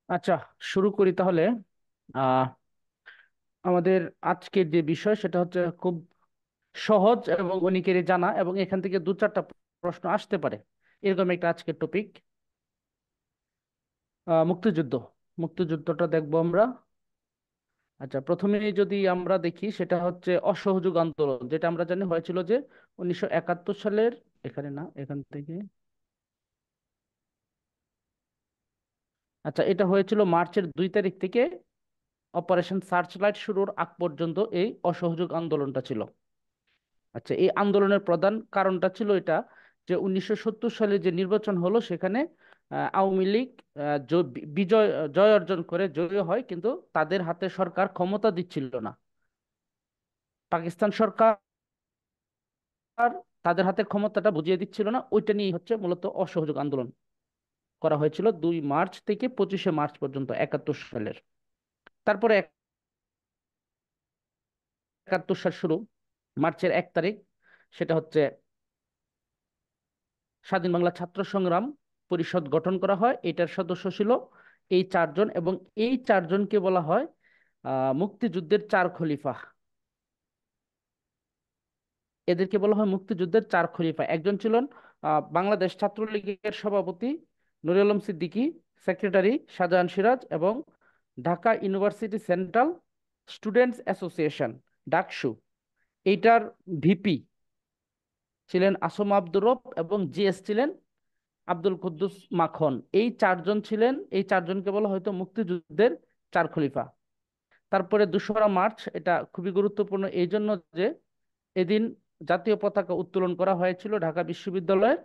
আচ্ছা, শুরু করি তাহলে। আহ আমাদের আজকের যে বিষয় সেটা হচ্ছে খুব সহজ এবং অনেকেরই জানা, এবং এখান থেকে দু চারটা প্রশ্ন আসতে পারে, এরকম একটা আজকের টপিক। মুক্তিযুদ্ধ। মুক্তিযুদ্ধটা দেখবো আমরা। আচ্ছা, প্রথমে যদি আমরা দেখি সেটা হচ্ছে অসহযোগ আন্দোলন, যেটা আমরা জানি হয়েছিল যে 1971 সালের, এখানে না, এখান থেকে। আচ্ছা, এটা হয়েছিল মার্চের 2 তারিখ থেকে অপারেশন সার্চলাইট শুরুর আগ পর্যন্ত এই অসহযোগ আন্দোলনটা ছিল। আচ্ছা, এই আন্দোলনের প্রধান কারণটা ছিল এটা, যে 1970 সালে যে নির্বাচন হলো সেখানে আওয়ামী লীগ বিজয় জয় অর্জন করে জয়ী হয়, কিন্তু তাদের হাতে সরকার ক্ষমতা দিচ্ছিল না। পাকিস্তান সরকার তাদের হাতে ক্ষমতাটা বুঝিয়ে দিচ্ছিল না, ওইটা নিয়ে হচ্ছে মূলত অসহযোগ আন্দোলন করা হয়েছিল 2 মার্চ থেকে 25শে মার্চ পর্যন্ত 71 সালের। তারপরে 71 সাল শুরু, মার্চের 1 তারিখ, সেটা হচ্ছে স্বাধীন বাংলা ছাত্র সংগ্রাম পরিষদ গঠন করা হয়। এটার সদস্য ছিল এই চারজন, এবং এই চারজনকে বলা হয় মুক্তিযুদ্ধের চার খলিফা। এদেরকে বলা হয় মুক্তিযুদ্ধের চার খলিফা। একজন ছিলেন বাংলাদেশ ছাত্রলীগের সভাপতি নুরুল আলম সিদ্দিকী, সেক্রেটারি শাহজাহান সিরাজ, এবং Dhaka university central students association, DUCSU, এইটার ভিপি ছিলেন আসম আব্দুর রব, এবং জিএস ছিলেন আব্দুল কুদ্দুস মাখন। এই চারজন ছিলেন, এই চারজনকে বলা হয়তো মুক্তিযুদ্ধের চার খলিফা। তারপরে 2রা মার্চ, এটা খুবই গুরুত্বপূর্ণ এই জন্য যে এদিন জাতীয় পতাকা উত্তোলন করা হয়েছিল ঢাকা বিশ্ববিদ্যালয়ের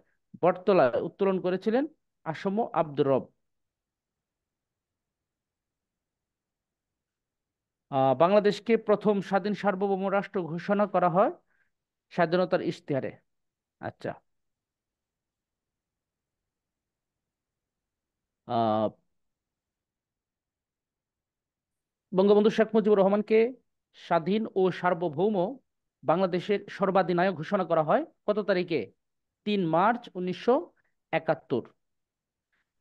বটতলায়, উত্তোলন করেছিলেন আসম আব্দুর রব। বাংলাদেশকে প্রথম স্বাধীন সার্বভৌম রাষ্ট্র ঘোষণা করা হয় স্বাধীনতার ইশতেহারে। আচ্ছা, আহ বঙ্গবন্ধু শেখ মুজিবুর রহমানকে স্বাধীন ও সার্বভৌম বাংলাদেশের সর্বাধিনায়ক ঘোষণা করা হয় কত তারিখে? 3 মার্চ 1971।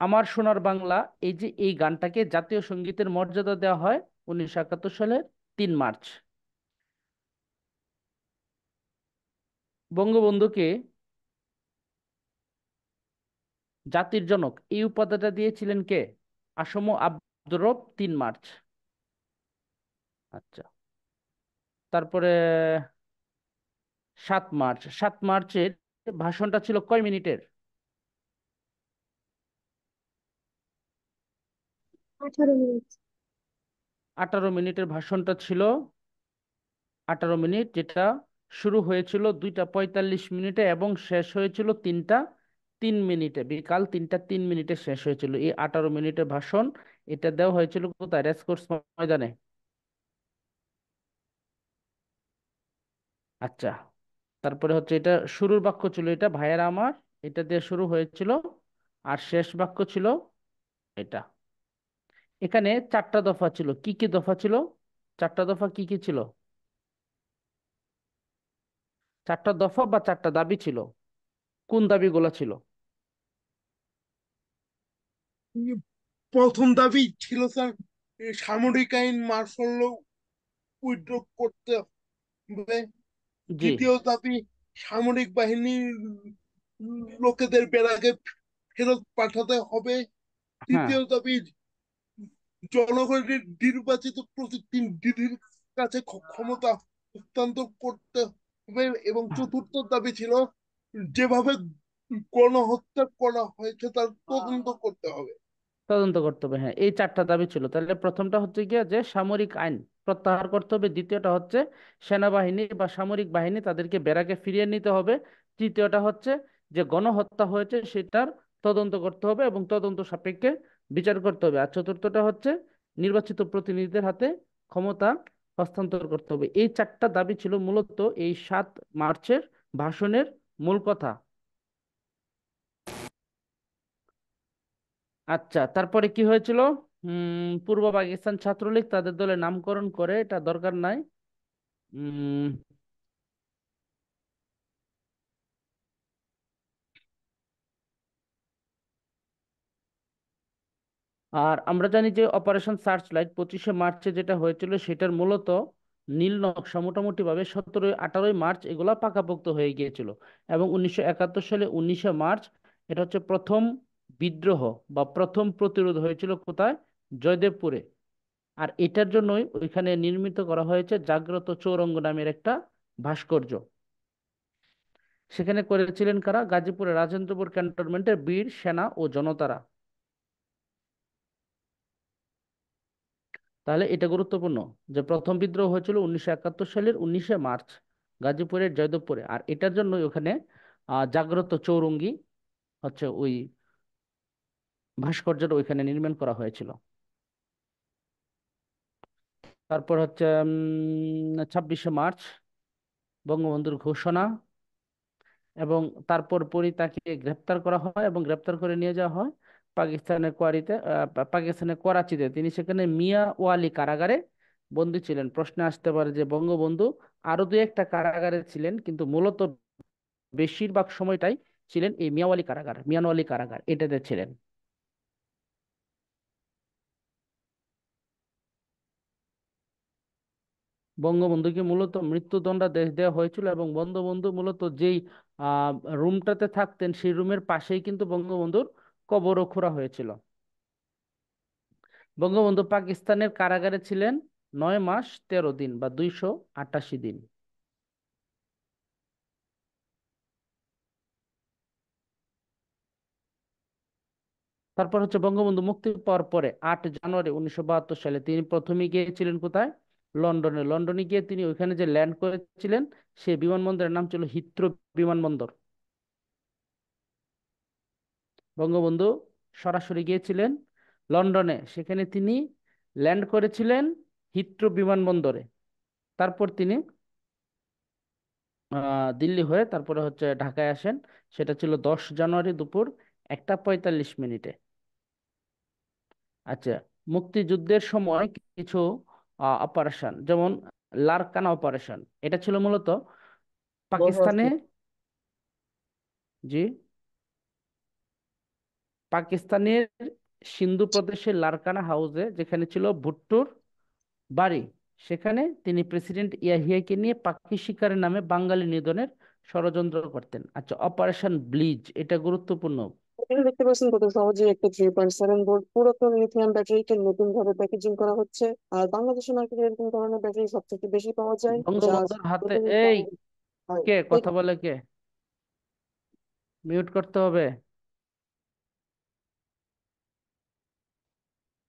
আমার সোনার বাংলা, এই যে এই গানটাকে জাতীয় সঙ্গীতের মর্যাদা দেওয়া হয় 1971 সালের 3 মার্চ। বঙ্গবন্ধুকে জাতির জনক এই উপাধিটা দিয়েছিলেন কে? আসম আব্দুর রব, 3 মার্চ। আচ্ছা, তারপরে 7 মার্চ। 7 মার্চের ভাষণটা ছিল কয় মিনিটের? 18 মিনিট। 18 মিনিটের ভাষণটা ছিল। 18 মিনিট, যেটা শুরু হয়েছিল 2টা 45 মিনিটে এবং শেষ হয়েছিল 3টা 3 মিনিটে, বিকাল 3টা 3 মিনিটে শেষ হয়েছিল এই 18 মিনিটের ভাষণ। এটা দেওয়া হয়েছিল কোথায়? রেসকোর্স ময়দানে। আচ্ছা, তারপরে হচ্ছে এটা শুরুর বাক্য ছিল এটা, ভাইয়েরা আমার, এটা দিয়ে শুরু হয়েছিল। আর শেষ বাক্য ছিল এটা। এখানে 4টা দফা ছিল। কি কি দফা ছিল? 4টা দফা কি কি ছিল? 4টা দফা বা 4টা দাবি ছিল। কোন দাবিগুলো ছিল? প্রথম দাবি ছিল স্যার, সামরিক আইন মার্শাল ল উইথড্র করতে হবে। জি। দ্বিতীয় দাবি, সামরিক বাহিনীর লোকেদের বেড়াকে ফেরত পাঠাতে হবে। হ্যাঁ, তৃতীয় দাবি, জনগণের নির্বাচিত প্রতিনিধির কাছে ক্ষমতা হস্তান্তর করতে হবে। এবং চতুর্থ দাবি ছিল, যেভাবে গণহত্যা করা হয়েছে তার তদন্ত করতে হবে। তদন্ত করতে হবে। হ্যাঁ, এই 4টা দাবি ছিল। তাহলে প্রথমটা হচ্ছে গিয়ে যে সামরিক আইন প্রত্যাহার করতে হবে, দ্বিতীয়টা হচ্ছে সেনাবাহিনী বা সামরিক বাহিনী তাদেরকে ব্যারাকে ফিরিয়ে নিতে হবে, তৃতীয়টা হচ্ছে যে গণহত্যা হয়েছে সেটার তদন্ত করতে হবে এবং তদন্ত সাপেক্ষে বিচার করতে হবে, আর চতুর্থটা হচ্ছে নির্বাচিত প্রতিনিধিদের হাতে ক্ষমতা হস্তান্তর করতে হবে। এই 4টা দাবি ছিল মূলত এই 7 মার্চের ভাষণের মূল কথা। আচ্ছা, তারপরে কি হয়েছিল? পূর্ব পাকিস্তান ছাত্রলীগ তাদের দলের নামকরণ করে, এটা দরকার নাই। উম আর আমরা জানি যে অপারেশন সার্চ লাইট 25শে মার্চে যেটা হয়েছিল সেটার মূলত নীল নকশা মোটামুটি ভাবে 17-18 মার্চ এগুলা পাকাপোক্ত হয়ে গিয়েছিল। এবং 1971 সালে 19শে মার্চ এটা হচ্ছে প্রথম বিদ্রোহ বা প্রথম প্রতিরোধ হয়েছিল কোথায়? জয়দেবপুরে। আর এটার জন্যই ওইখানে নির্মিত করা হয়েছে জাগ্রত চৌরঙ্গ নামের একটা ভাস্কর্য। সেখানে করেছিলেন কারা? গাজীপুরের রাজেন্দ্রপুর ক্যান্টনমেন্টের বীর সেনা ও জনতারা। তাহলে এটা গুরুত্বপূর্ণ যে প্রথম বিদ্রোহ হয়েছিল 1971 সালের 19শে মার্চ গাজীপুরের জয়দেবপুরে। আর এটার জন্য ওখানে জাগ্রত চৌরঙ্গী হচ্ছে ওই ভাস্কর্যটা ওইখানে নির্মাণ করা হয়েছিল। তারপর হচ্ছে 26শে মার্চ বঙ্গবন্ধুর ঘোষণা, এবং তারপর পরই তাকে গ্রেপ্তার করা হয় এবং গ্রেপ্তার করে নিয়ে যাওয়া হয় পাকিস্তানের পাকিস্তানের করাচিতে। তিনি সেখানে মিয়া ওয়ালি কারাগারে বন্দী ছিলেন। প্রশ্নে আসতে পারে যে বঙ্গবন্ধু আরো দুই একটা কারাগারে ছিলেন, কিন্তু মূলত বেশিরভাগ সময়টাই ছিলেন এই মিয়ানওয়ালি কারাগার এটাতে ছিলেন। বঙ্গবন্ধুকে মূলত মৃত্যুদণ্ডাদেশ দেওয়া হয়েছিল, এবং বঙ্গবন্ধু মূলত যেই রুমটাতে থাকতেন সেই রুমের পাশেই কিন্তু বঙ্গবন্ধুর কবরও খোঁড়া হয়েছিল। বঙ্গবন্ধু পাকিস্তানের কারাগারে ছিলেন 9 মাস 13 দিন বা 288 দিন। তারপর হচ্ছে বঙ্গবন্ধু মুক্তি পাওয়ার পরে 8 জানুয়ারি 1972 সালে তিনি প্রথমে গিয়েছিলেন কোথায়? লন্ডনে। লন্ডনে গিয়ে তিনি ওইখানে যে ল্যান্ড করেছিলেন সেই বিমানবন্দরের নাম ছিল হিথ্রো বিমানবন্দর। বঙ্গবন্ধু সরাসরি গিয়েছিলেন লন্ডনে, সেখানে তিনি ল্যান্ড করেছিলেন হিথ্রো বিমানবন্দরে। তারপর তিনি দিল্লি হয়ে তারপরে হচ্ছে ঢাকায় আসেন। সেটা ছিল 10 জানুয়ারি দুপুর 1টা 45 মিনিটে। আচ্ছা, মুক্তিযুদ্ধের সময় কিছু অপারেশন, যেমন লারকানা অপারেশন, এটা ছিল মূলত পাকিস্তানে। মহারাষ্ট্র। জি, পাকিস্তানের সিন্ধু প্রদেশের লারকানা হাউসে যেখানে ছিল ভুট্টোর বাড়ি, সেখানে তিনি প্রেসিডেন্ট ইয়াহিয়াকে নিয়ে পাখি শিকারের নামে বাঙালি নিধনের ষড়যন্ত্র করতেন। আচ্ছা, অপারেশন ব্লিজ এটা গুরুত্বপূর্ণ। এখানে দেখতে পাচ্ছেন কত সহজে একটা 3.7 ভোল্ট পুরাতন লিথিয়াম ব্যাটারিকে নতুন ভাবে প্যাকেজিং করা হচ্ছে। আর বাংলাদেশের মার্কেটে এরকম ধরনের ব্যাটারি সবথেকে বেশি পাওয়া যায়, যা বঙ্গবন্ধুর হাতে প্রতিনিয়ত এই আমাদের হয়। কে কথা বলে? কে? মিউট করতে হবে।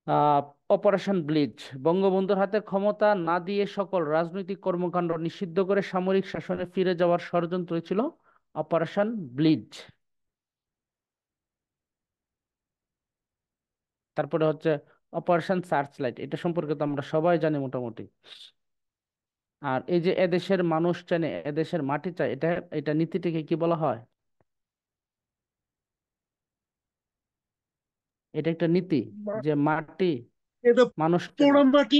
আহ অপারেশন ব্লিচ বঙ্গবন্ধুর হাতে ক্ষমতা না দিয়ে সকল রাজনৈতিক কর্মকাণ্ড নিষিদ্ধ করে সামরিক শাসনে ফিরে যাওয়ার ষড়যন্ত্র ছিল অপারেশন ব্লিচ। তারপরে হচ্ছে অপারেশন সার্চ লাইট, এটা সম্পর্কে তো আমরা সবাই জানি মোটামুটি। আর এই যে এদেশের মানুষ চায় না, এদেশের মাটি চায়, এটা এটা নীতিটিকে কি বলা হয়? এটা একটা নীতি মা- যে মাটি এটা মানুষ চেনে। পোড়ামাটি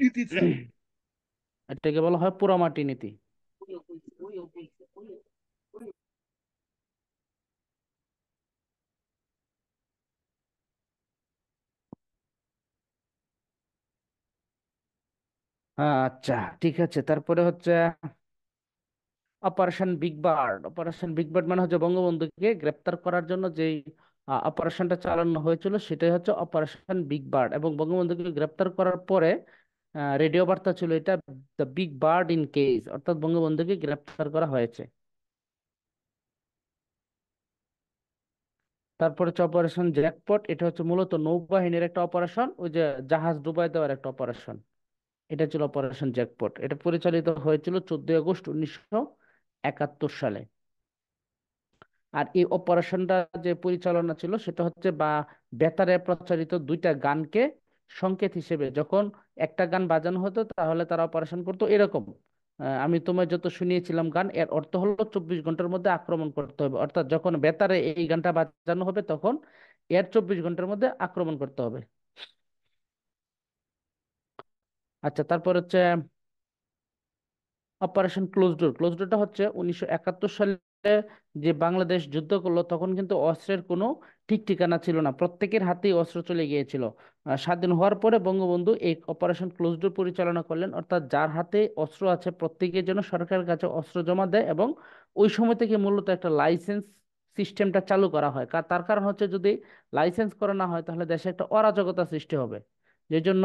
নীতি স্যার। এটাকে বলা হয় পোড়ামাটি নীতি। আচ্ছা, ঠিক আছে। তারপরে হচ্ছে operation big bird. Operation big bird মানে হচ্ছে বঙ্গবন্ধুকে গ্রেপ্তার করার জন্য যেই অপারেশনটা চালানো হয়েছিল সেটাই হচ্ছে অপারেশন বিগ বার্ড। এবং বঙ্গবন্ধুকে গ্রেপ্তার করার পরে রেডিও বার্তা ছিল এটা, the big bird in case, অর্থাৎ বঙ্গবন্ধুকে গ্রেপ্তার করা হয়েছে। তারপর হচ্ছে অপারেশন জ্যাকপট, এটা হচ্ছে মূলত নৌবাহিনীর একটা অপারেশন, ওই যে জাহাজ ডুবাই দেওয়ার একটা অপারেশন। এটা ছিল অপারেশন জ্যাকপট। এটা পরিচালিত হয়েছিল 14 আগস্ট 1971 সালে। আর এই অপারেশনটা যে পরিচালনা ছিল সেটা হচ্ছে বা বেতারে প্রচারিত দুইটা গানকে সংকেত হিসেবে, যখন একটা গান বাজানো হতো তাহলে তারা অপারেশন করতো এরকম। আমি তোমায় যত শুনিয়েছিলাম গান, এর অর্থ হলো 24 ঘন্টার মধ্যে আক্রমণ করতে হবে। অর্থাৎ যখন বেতারে এই গানটা বাজানো হবে তখন এর 24 ঘন্টার মধ্যে আক্রমণ করতে হবে। আচ্ছা, তারপর হচ্ছে অপারেশন ক্লোজ ডোর। ক্লোজ ডোরটা হচ্ছে 1971 সালে যে বাংলাদেশ যুদ্ধ করলো তখন কিন্তু অস্ত্রের কোনো ঠিক ঠিকানা ছিল না, প্রত্যেকের হাতেই অস্ত্র চলে গিয়েছিল। স্বাধীন হওয়ার পরে বঙ্গবন্ধু এই অপারেশন ক্লোজ ডোর পরিচালনা করলেন, অর্থাৎ যার হাতে অস্ত্র আছে প্রত্যেকের জন্য সরকারের কাছে অস্ত্র জমা দেয়, এবং ওই সময় থেকে মূলত একটা লাইসেন্স সিস্টেমটা চালু করা হয়। তার কারণ হচ্ছে যদি লাইসেন্স করা না হয় তাহলে দেশে একটা অরাজকতা সৃষ্টি হবে। যে জন্য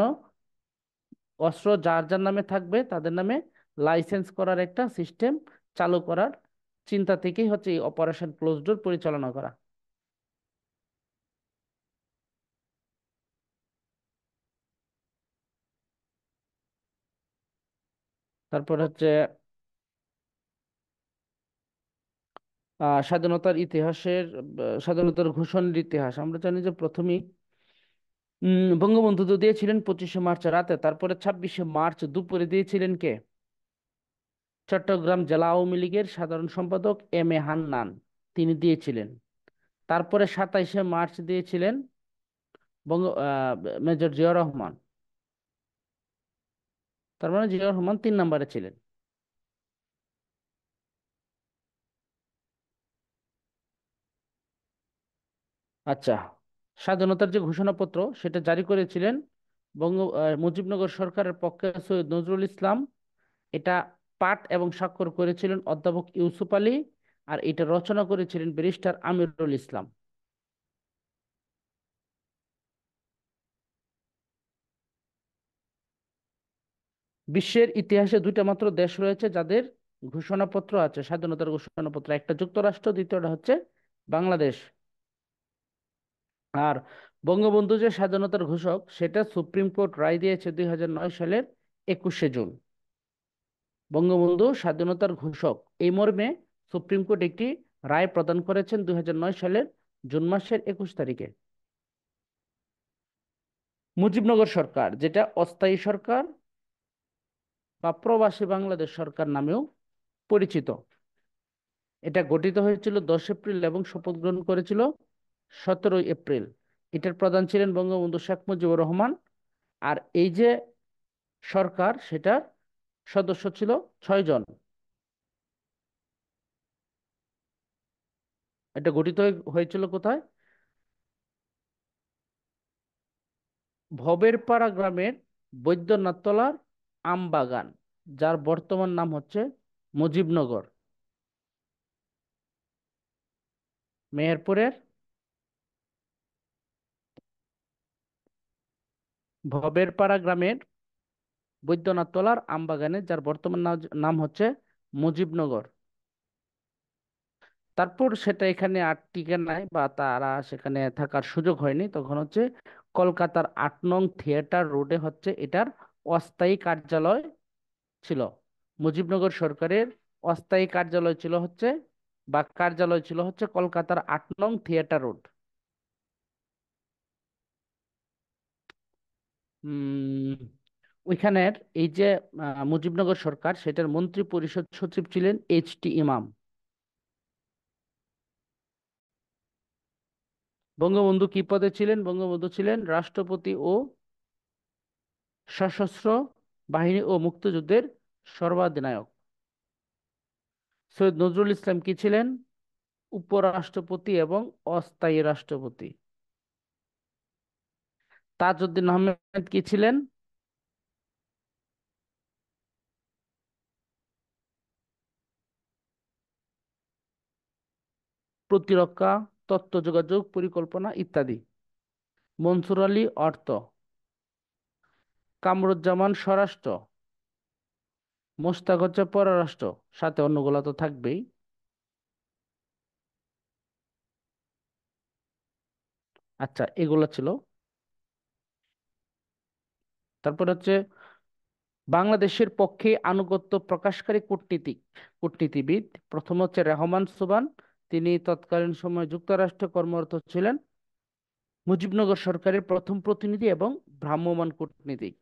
অস্ত্র যার যার নামে থাকবে তাদের নামে লাইসেন্স করার একটা সিস্টেম চালু করার চিন্তা থেকেই হচ্ছে এই অপারেশন ক্লোজ ডোর পরিচালনা করা। তারপর হচ্ছে স্বাধীনতার ইতিহাসের স্বাধীনতার ঘোষণার ইতিহাস আমরা জানি যে প্রথমেই বঙ্গবন্ধু তো দিয়েছিলেন 25শে মার্চ রাতে, তারপরে 26শে মার্চ দুপুরে দিয়েছিলেন কে? চট্টগ্রাম জেলা আওয়ামী লীগের সাধারণ সম্পাদক M A হান্নান, তিনি দিয়েছিলেন। তারপরে 27শে মার্চ দিয়েছিলেন মেজর জিয়া রহমান। তার মানে জিয়া রহমান 3 নম্বরে ছিলেন। আচ্ছা, স্বাধীনতার যে ঘোষণাপত্র সেটা জারি করেছিলেন মুজিবনগর সরকারের পক্ষে সৈয়দ নজরুল ইসলাম। এটা পাঠ এবং স্বাক্ষর করেছিলেন অধ্যাপক ইউসুফ আলী, আর এটা রচনা করেছিলেন ব্যারিস্টার আমিরুল ইসলাম। বিশ্বের ইতিহাসে দুইটা মাত্র দেশ রয়েছে যাদের ঘোষণাপত্র আছে, স্বাধীনতার ঘোষণাপত্র, একটা যুক্তরাষ্ট্র, দ্বিতীয়টা হচ্ছে বাংলাদেশ। আর বঙ্গবন্ধু যে স্বাধীনতার ঘোষক সেটা সুপ্রিম কোর্ট রায় দিয়েছে 2009 সালের 21শে জুন। বঙ্গবন্ধু স্বাধীনতার ঘোষক এই মর্মে সুপ্রিম কোর্ট একটি রায় প্রদান করেছেন 2009 সালের জুন মাসের 21 তারিখে। মুজিবনগর সরকার, যেটা অস্থায়ী সরকার বা প্রবাসী বাংলাদেশ সরকার নামেও পরিচিত, এটা গঠিত হয়েছিল 10 এপ্রিল এবং শপথ গ্রহণ করেছিল 17 এপ্রিল। এটার প্রধান ছিলেন বঙ্গবন্ধু শেখ মুজিবুর রহমান। আর এই যে সরকার, সেটার সদস্য ছিল 6 জন। এটা গঠিত হয়েছিল কোথায়? ভবেরপাড়া গ্রামের বৈদ্যনাথতলার আমবাগান, যার বর্তমান নাম হচ্ছে মুজিবনগর। মেহেরপুরের ভবেরপাড়া গ্রামের বৈদ্যনাথতলার আমবাগানে, যার বর্তমান নাম হচ্ছে মুজিবনগর। তারপর সেটা এখানে আর টিকে নাই, বা তারা সেখানে থাকার সুযোগ হয়নি। তখন হচ্ছে কলকাতার 8 নং থিয়েটার রোডে হচ্ছে এটার অস্থায়ী কার্যালয় ছিল। মুজিবনগর সরকারের অস্থায়ী কার্যালয় ছিল হচ্ছে, বা কার্যালয় ছিল হচ্ছে কলকাতার 8 নং থিয়েটার রোড। উম ওইখানের এই যে মুজিবনগর সরকার, সেটার মন্ত্রী পরিষদ সচিব ছিলেন H T ইমাম। বঙ্গবন্ধু কি পদে ছিলেন? বঙ্গবন্ধু ছিলেন রাষ্ট্রপতি ও সশস্ত্র বাহিনী ও মুক্তিযুদ্ধের সর্বাধিনায়ক। সৈয়দ নজরুল ইসলাম কি ছিলেন? উপরাষ্ট্রপতি এবং অস্থায়ী রাষ্ট্রপতি। তাজউদ্দিন আহমেদ কি ছিলেন? প্রতিরক্ষা, তথ্য যোগাযোগ পরিকল্পনা ইত্যাদি। মনসুর আলী অর্থ, কামরুজ্জামান স্বরাষ্ট্র, মোশতাক হচ্ছে পররাষ্ট্র, সাথে অন্যগুলা তো থাকবেই। আচ্ছা, এগুলা ছিল। তারপর হচ্ছে বাংলাদেশের পক্ষে আনুগত্য প্রকাশকারী কূটনীতিবিদ প্রথম হচ্ছে রেহমান সুবান। তিনি তৎকালীন সময়ে যুক্তরাষ্ট্রে কর্মরত ছিলেন, মুজিবনগর সরকারের প্রথম প্রতিনিধি এবং ভ্রাম্যমাণ কূটনীতিক।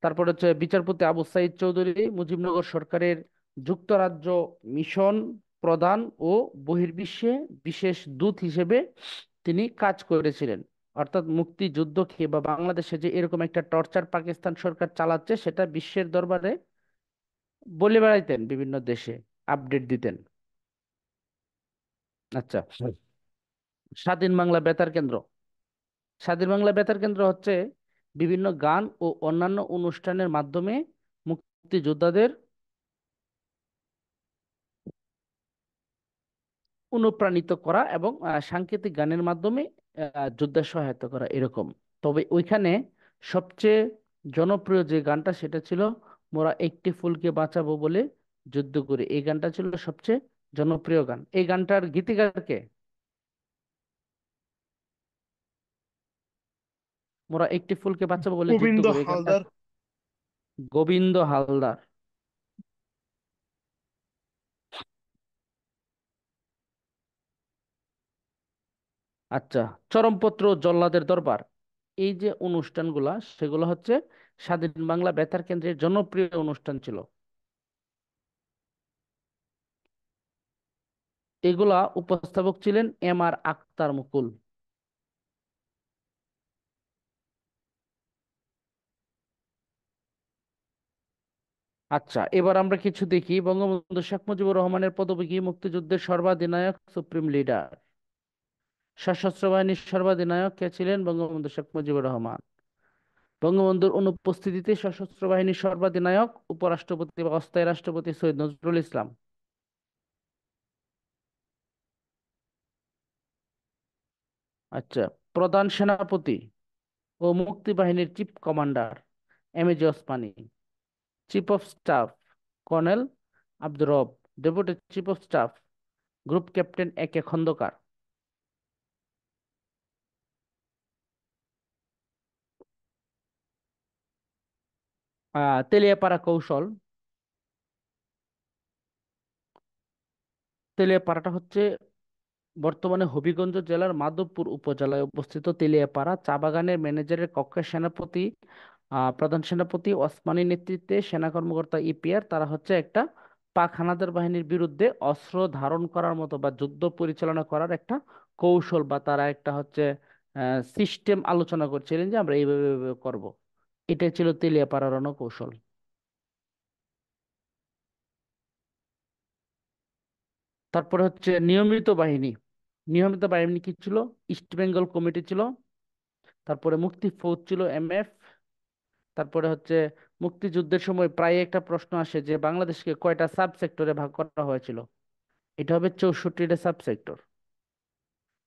তারপর হচ্ছে বিচারপতি আবু সাইদ চৌধুরী মুজিবনগর সরকারের যুক্তরাজ্য মিশন প্রধান ও বহির্বিশ্বে বিশেষ দূত হিসেবে তিনি কাজ করেছিলেন। অর্থাৎ মুক্তিযুদ্ধকে বা বাংলাদেশে যে এরকম একটা টর্চার পাকিস্তান সরকার চালাচ্ছে সেটা বিশ্বের দরবারে বলে বেড়াইতেন বিভিন্ন দেশে, আপডেট দিতেন। আচ্ছা, স্বাধীন বাংলা বেতার কেন্দ্র। স্বাধীন বাংলা বেতার কেন্দ্র হচ্ছে বিভিন্ন গান ও অন্যান্য অনুষ্ঠানের মাধ্যমে মুক্তিযোদ্ধাদের অনুপ্রাণিত করা এবং সাংকেতিক গানের মাধ্যমে যোদ্ধার সহায়তা করা এরকম। তবে ওইখানে সবচেয়ে জনপ্রিয় যে গানটা সেটা ছিল মোরা একটি ফুলকে বাঁচাবো বলে যুদ্ধ করে। এই গানটা ছিল সবচেয়ে জনপ্রিয় গান। এই গানটার গীতিকার কে? মোরা একটি ফুলকে বাঁচাবো বলে যুদ্ধ গোবিন্দ করে, এই গানটা হালদার। গোবিন্দ হালদার। আচ্ছা, চরমপত্র জল্লাদের দরবার, এই যে অনুষ্ঠানগুলা সেগুলো হচ্ছে স্বাধীন বাংলা বেতার কেন্দ্রের জনপ্রিয় অনুষ্ঠান ছিল। এগুলা উপস্থাপক ছিলেন এম আর আক্তার মুকুল। আচ্ছা, এবার আমরা কিছু দেখি। বঙ্গবন্ধু শেখ মুজিবুর রহমানের পদবী কি? মুক্তিযুদ্ধের সর্বাধিনায়ক, সুপ্রিম লিডার। সশস্ত্র বাহিনীর সর্বাধিনায়ক কে ছিলেন? বঙ্গবন্ধু শেখ মুজিবুর রহমান। বঙ্গবন্ধুর অনুপস্থিতিতে সশস্ত্র বাহিনীর সর্বাধিনায়ক উপরাষ্ট্রপতি বা অস্থায়ী রাষ্ট্রপতি সৈয়দ নজরুল ইসলাম। আচ্ছা, প্রধান সেনাপতি ও মুক্তিবাহিনীর chief commander M A G Osmani. Chief of staff colonel Abdur Rob. Deputy chief of staff group captain A K Khandakar. Teliapara কৌশল। তেলিয়াপাড়াটা হচ্ছে বর্তমানে হবিগঞ্জ জেলার মাধবপুর উপজেলায় অবস্থিত। তেলিয়াপাড়া চা বাগানের ম্যানেজারের কক্ষে সেনাপতি, প্রধান সেনাপতি ওসমানী নেতৃত্বে সেনা কর্মকর্তা ইপিআর, তারা হচ্ছে একটা পাক হানাদার বাহিনীর বিরুদ্ধে অস্ত্র ধারণ করার মতো বা যুদ্ধ পরিচালনা করার একটা কৌশল বা তারা একটা হচ্ছে সিস্টেম আলোচনা করছিলেন যে আমরা এইভাবে এইভাবে করব। এটাই ছিল তেলিয়াপাড়ার রণকৌশল। তারপরে হচ্ছে নিয়মিত বাহিনী। নিয়মিত বাহিনী কি ছিল? ইস্ট বেঙ্গল কমিটি ছিল। তারপরে মুক্তি ফৌজ ছিল, এমএফ। তারপরে হচ্ছে মুক্তিযুদ্ধের সময় প্রায় একটা প্রশ্ন আসে যে বাংলাদেশকে কয়টা সাব সেক্টরে ভাগ করা হয়েছিল। এটা হবে 64টা সাব সেক্টর।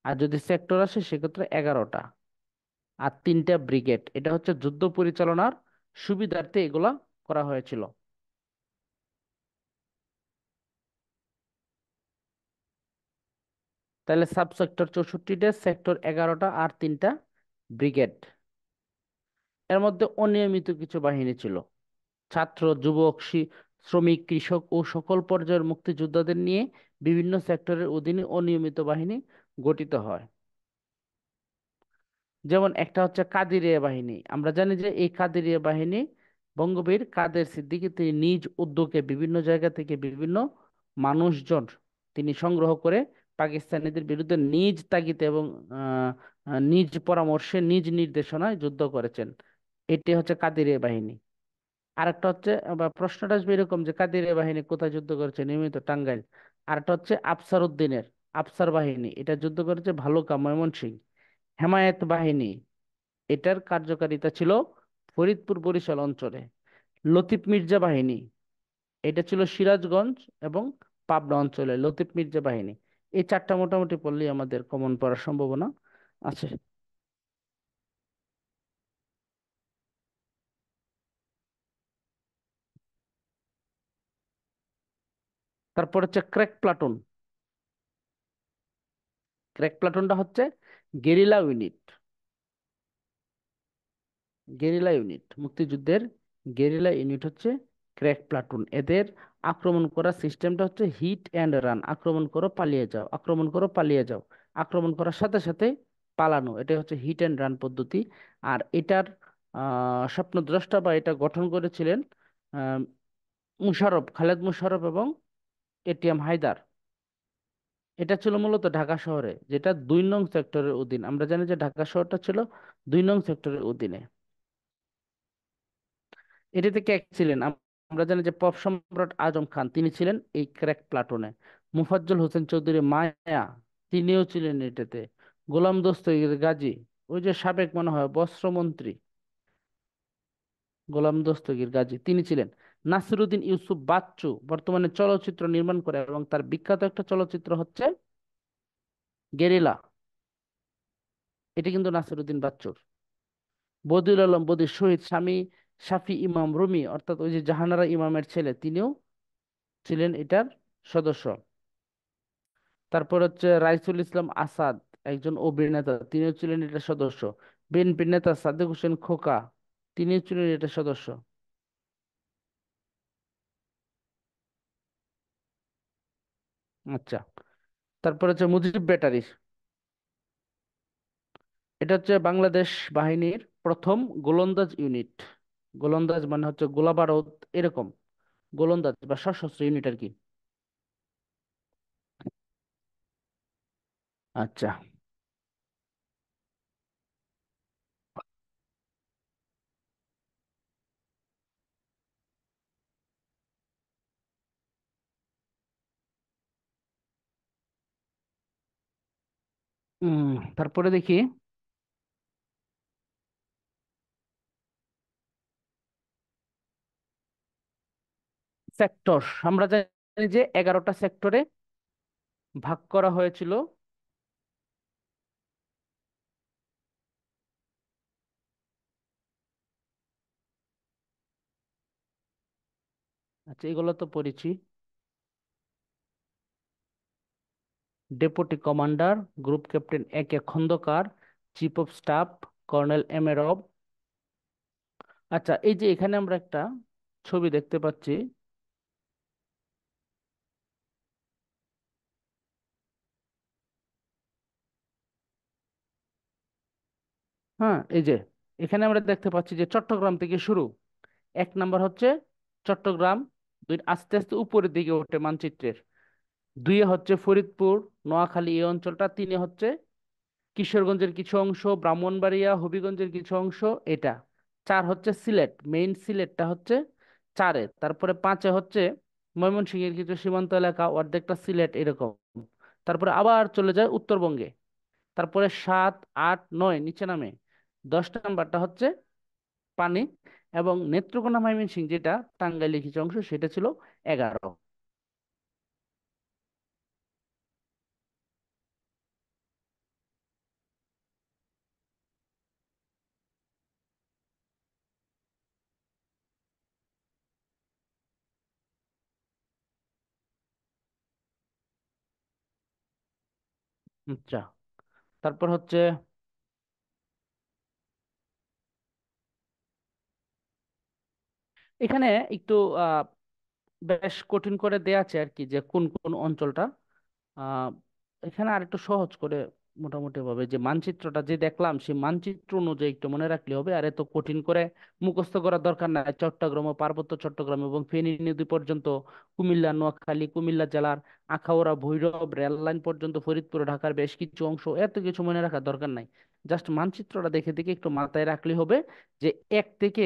আর যদি সেক্টর আসে সেক্ষেত্রে 11টা। আর 3টা ব্রিগেড। এটা হচ্ছে যুদ্ধ পরিচালনার সুবিধার্থে এগুলা করা হয়েছিল। তাহলে সাব সেক্টর 64টা, সেক্টর 11টা, আর 3টা ব্রিগেড। এর মধ্যে অনিয়মিত কিছু বাহিনী ছিল। ছাত্র, যুবক, শ্রমিক, কৃষক ও সকল পর্যায়ের মুক্তিযোদ্ধাদের নিয়ে বিভিন্ন সেক্টরের অধীনে অনিয়মিত বাহিনী গঠিত হয়। যেমন একটা হচ্ছে কাদেরিয়া বাহিনী। আমরা জানি যে এই কাদেরিয়া বাহিনী বঙ্গবীর কাদের সিদ্দিকী তিনি নিজ উদ্যোগে বিভিন্ন জায়গা থেকে বিভিন্ন মানুষজন তিনি সংগ্রহ করে পাকিস্তানিদের বিরুদ্ধে নিজ তাগিদে এবং আহ, নিজ পরামর্শে নিজ নির্দেশনায় যুদ্ধ করেছেন। এটি হচ্ছে কাদেরিয়া বাহিনী। আরেকটা হচ্ছে বা প্রশ্নটা আসবে এরকম যে কাদেরিয়া বাহিনী কোথায় যুদ্ধ করেছে? নিয়মিত টাঙ্গাইল। আরেকটা হচ্ছে আফসার উদ্দিনের আফসার বাহিনী, এটা যুদ্ধ করেছে ভালুকা, ময়মনসিংহ। হেমায়েত বাহিনী, এটার কার্যকারিতা ছিল ফরিদপুর, বরিশাল অঞ্চলে। লতিফ মির্জা বাহিনী, এটা ছিল সিরাজগঞ্জ এবং পাবনা অঞ্চলে লতিফ মির্জা বাহিনী। এই চারটা মোটামুটি পড়লেই আমাদের কমন পড়ার সম্ভাবনা আছে। তারপর হচ্ছে ক্র্যাক প্লাটুন। ক্র্যাক প্লাটুনটা হচ্ছে গেরিলা ইউনিট। গেরিলা ইউনিট, মুক্তিযুদ্ধের গেরিলা ইউনিট হচ্ছে ক্র্যাক প্লাটুন। এদের আক্রমণ করার সিস্টেমটা হচ্ছে হিট অ্যান্ড রান। আক্রমণ করো পালিয়ে যাও, আক্রমণ করো পালিয়ে যাও, আক্রমণ করার সাথে সাথে পালানো। এটা হচ্ছে হিট অ্যান্ড রান পদ্ধতি। আর এটার স্বপ্নদ্রষ্টা বা এটা গঠন করেছিলেন আহ, মুশাররফ, খালেদ মুশাররফ এবং এটিএম হায়দার। এটা ছিল মূলত ঢাকা শহরে, যেটা 2 নং সেক্টরের অধীন। আমরা জানি যে ঢাকা শহরটা ছিল 2 নং সেক্টরের অধীনে। এটাতে কে ছিলেন? আমরা জানি যে পপ সম্রাট আজম খান তিনি ছিলেন এই ক্র্যাক প্লাটুনে। মুফাজ্জল হোসেন চৌধুরী মায়া তিনিও ছিলেন এটাতে। গোলাম দস্তগীর গাজী, ওই যে সাবেক মনে হয় বস্ত্রমন্ত্রী গোলাম দস্তগীর গাজী তিনি ছিলেন। নাসিরুদ্দিন ইউসুফ বাচ্চু বর্তমানে চলচ্চিত্র নির্মাণ করে এবং তার বিখ্যাত একটা চলচ্চিত্র হচ্ছে গেরিলা, এটা কিন্তু নাসিরুদ্দিন বাচ্চুর। বদিউল আলম বদির শহীদ স্বামী শাফি ইমাম রুমি অর্থাৎ ওই যে জাহানারা ইমামের ছেলে তিনিও ছিলেন এটার সদস্য। তারপর হচ্ছে রাইসুল ইসলাম আসাদ, একজন অভিনেতা, তিনিও ছিলেন এটার সদস্য। বিএনপির নেতা সাদেক হোসেন খোকা, তিনিও ছিলেন এটার সদস্য। আচ্ছা, তারপর হচ্ছে মুজিব ব্যাটারি, এটা হচ্ছে বাংলাদেশ বাহিনীর প্রথম গোলন্দাজ ইউনিট। গোলন্দাজ মানে হচ্ছে গোলা বারুদ এরকম, গোলন্দাজ বা সশস্ত্র ইউনিট আর কি। আচ্ছা। তারপরে দেখি সেক্টর। আমরা জানি যে 11টা সেক্টরে ভাগ করা হয়েছিল। আচ্ছা, এগুলো তো পড়েছি। Deputy commander, group captain A K Khandakar, chief of staff colonel M A Rob. আচ্ছা, এই যে এখানে আমরা একটা ছবি দেখতে পাচ্ছি। হ্যাঁ, এই যে এখানে আমরা দেখতে পাচ্ছি যে চট্টগ্রাম থেকে শুরু। 1 নাম্বার হচ্ছে চট্টগ্রাম, দুই আস্তে আস্তে উপরের দিকে ওঠে মানচিত্রের। 2-এ হচ্ছে ফরিদপুর, নোয়াখালী এই অঞ্চলটা। 3-এ হচ্ছে কিশোরগঞ্জের কিছু অংশ, ব্রাহ্মণবাড়িয়া, হবিগঞ্জের কিছু অংশ এটা। 4 হচ্ছে সিলেট, মেইন সিলেটটা হচ্ছে 4-এ। তারপরে 5-এ হচ্ছে ময়মনসিংহের কিছু সীমান্ত এলাকা, অর্ধেকটা সিলেট এরকম। তারপরে আবার চলে যায় উত্তরবঙ্গে। তারপরে 7, 8, 9 নিচে নামে। 10 নাম্বারটা হচ্ছে পানি, এবং নেত্রকোনা ময়মনসিংহ যেটা টাঙ্গাইলের কিছু অংশ সেটা ছিল 11। আচ্ছা, তারপর হচ্ছে এখানে একটু আহ বেশ কঠিন করে দেয়া আছে আর কি, যে কোন কোন অঞ্চলটা। আহ এখানে আর একটু সহজ করে মোটামুটি ভাবে যে মানচিত্রটা যে দেখলাম সেই মানচিত্র অনুযায়ী একটু মনে রাখলে হবে, আর এত কঠিন করে মুখস্থ করার দরকার নাই। চট্টগ্রাম ও পার্বত্য চট্টগ্রাম এবং ফেনী নদী পর্যন্ত, কুমিল্লা নোয়াখালী কুমিল্লা জেলার আখাউড়া ভৈরব রেল লাইন পর্যন্ত, ফরিদপুর ঢাকার বেশ কিছু অংশ, এত কিছু মনে রাখার দরকার নাই। জাস্ট মানচিত্রটা দেখে দেখে একটু মাথায় রাখলে হবে যে এক থেকে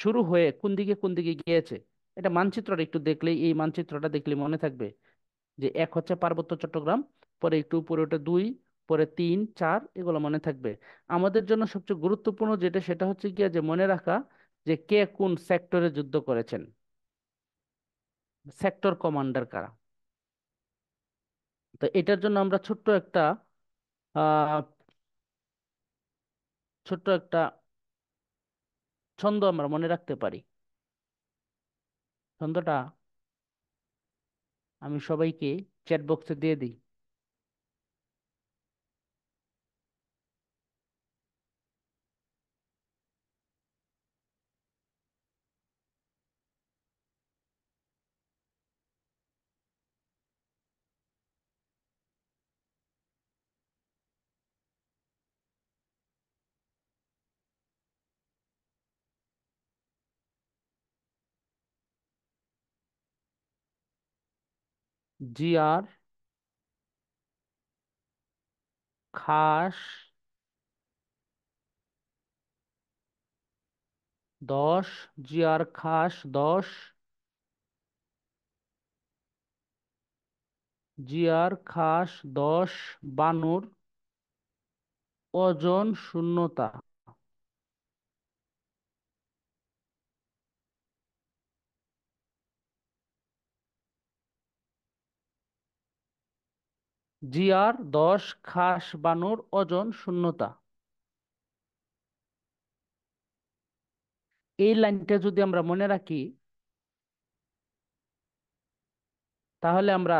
শুরু হয়ে কোন দিকে গিয়েছে। এটা মানচিত্রটা একটু দেখলেই, এই মানচিত্রটা দেখলে মনে থাকবে যে 1 হচ্ছে পার্বত্য চট্টগ্রাম, পরে একটু উপরে ওটা 2, পরে 3, 4, এগুলো মনে থাকবে। আমাদের জন্য সবচেয়ে গুরুত্বপূর্ণ যেটা সেটা হচ্ছে গিয়া যে মনে রাখা যে কে কোন সেক্টরে যুদ্ধ করেছেন, সেক্টর কমান্ডার কারা। তো এটার জন্য আমরা আহ ছোট্ট একটা ছন্দ আমরা মনে রাখতে পারি। ছন্দটা আমি সবাইকে চ্যাট বক্সে দিয়ে দিই। জি আর খাস 10, জি আর খাস 10, জিয়ার খাস 10, বানুর ওজন শূন্যতা। জিয়ার 10, খাস বানুর ওজন শূন্যতা। এই লাইনটা যদি আমরা মনে রাখি তাহলে আমরা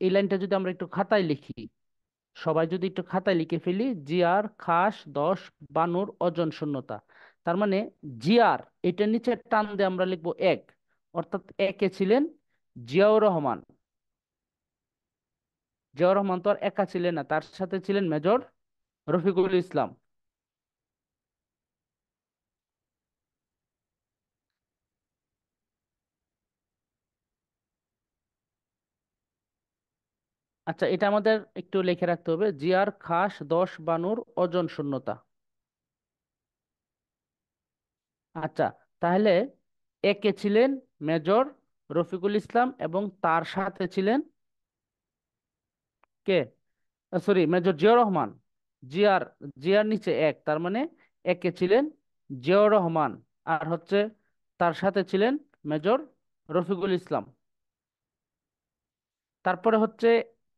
এই লাইনটা যদি আমরা একটু খাতায় লিখি, সবাই যদি একটু খাতায় লিখে ফেলি, জিয়ার খাস 10, বানুর ওজন শূন্যতা। তার মানে জিয়ার এটার নিচে টান দিয়ে আমরা লিখবো 1, অর্থাৎ একে ছিলেন জিয়াউর রহমান। জিয়াউর রহমান তো আর একা ছিলেন না, তার সাথে ছিলেন মেজর রফিকুল ইসলাম। আচ্ছা, এটা আমাদের একটু লিখে রাখতে হবে, জিয়ার খাস 10, বানুর ওজন শূন্যতা। আচ্ছা, তাহলে একে ছিলেন মেজর রফিকুল ইসলাম এবং তার সাথে ছিলেন কে, সরি, মেজর জিয়াউর রহমান। জিয়ার জিয়ার নিচে 1, তার মানে একে ছিলেন জিয়াউর রহমান, আর হচ্ছে তার সাথে ছিলেন মেজর রফিকুল ইসলাম। তারপরে হচ্ছে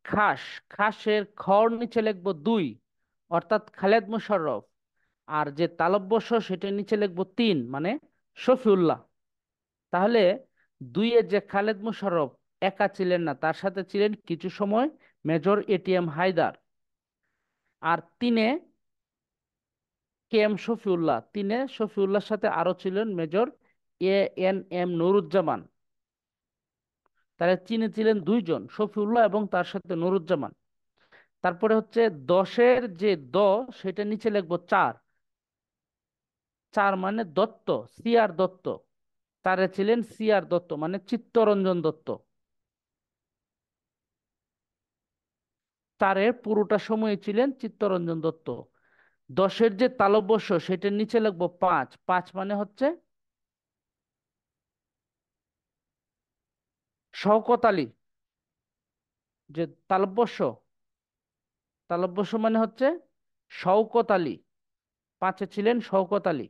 খাস, খাসের খর নিচে লিখবো 2, অর্থাৎ খালেদ মোশাররফ। আর যে তালব্য সেটার নিচে লিখবো 3, মানে শফিউল্লাহ। তাহলে 2-এ যে খালেদ মোশাররফ একা ছিলেন না, তার সাথে ছিলেন কিছু সময় মেজর এটিএম হায়দার। আর 3-এ কে এম শফিউল্লাহ, 3-এ শফিউল্লাহর সাথে আরো ছিলেন মেজর এ এন এম নুরুজ্জামান। তাহলে 3-এ ছিলেন 2 জন, শফিউল্লাহ এবং তার সাথে নুরুজ্জামান। তারপরে হচ্ছে 10-এর যে সেটা নিচে লিখবো 4, 4 মানে দত্ত, সিআর দত্ত। তারে ছিলেন সিআর দত্ত, মানে চিত্তরঞ্জন দত্ত। তারের পুরোটা সময় ছিলেন চিত্তরঞ্জন দত্ত। 10-এর যে তালব্য সেটার নিচে লিখবো 5, 5 মানে হচ্ছে শওকত আলী। যে তালব্য মানে হচ্ছে শওকত আলী, 5-এ ছিলেন শওকত আলী।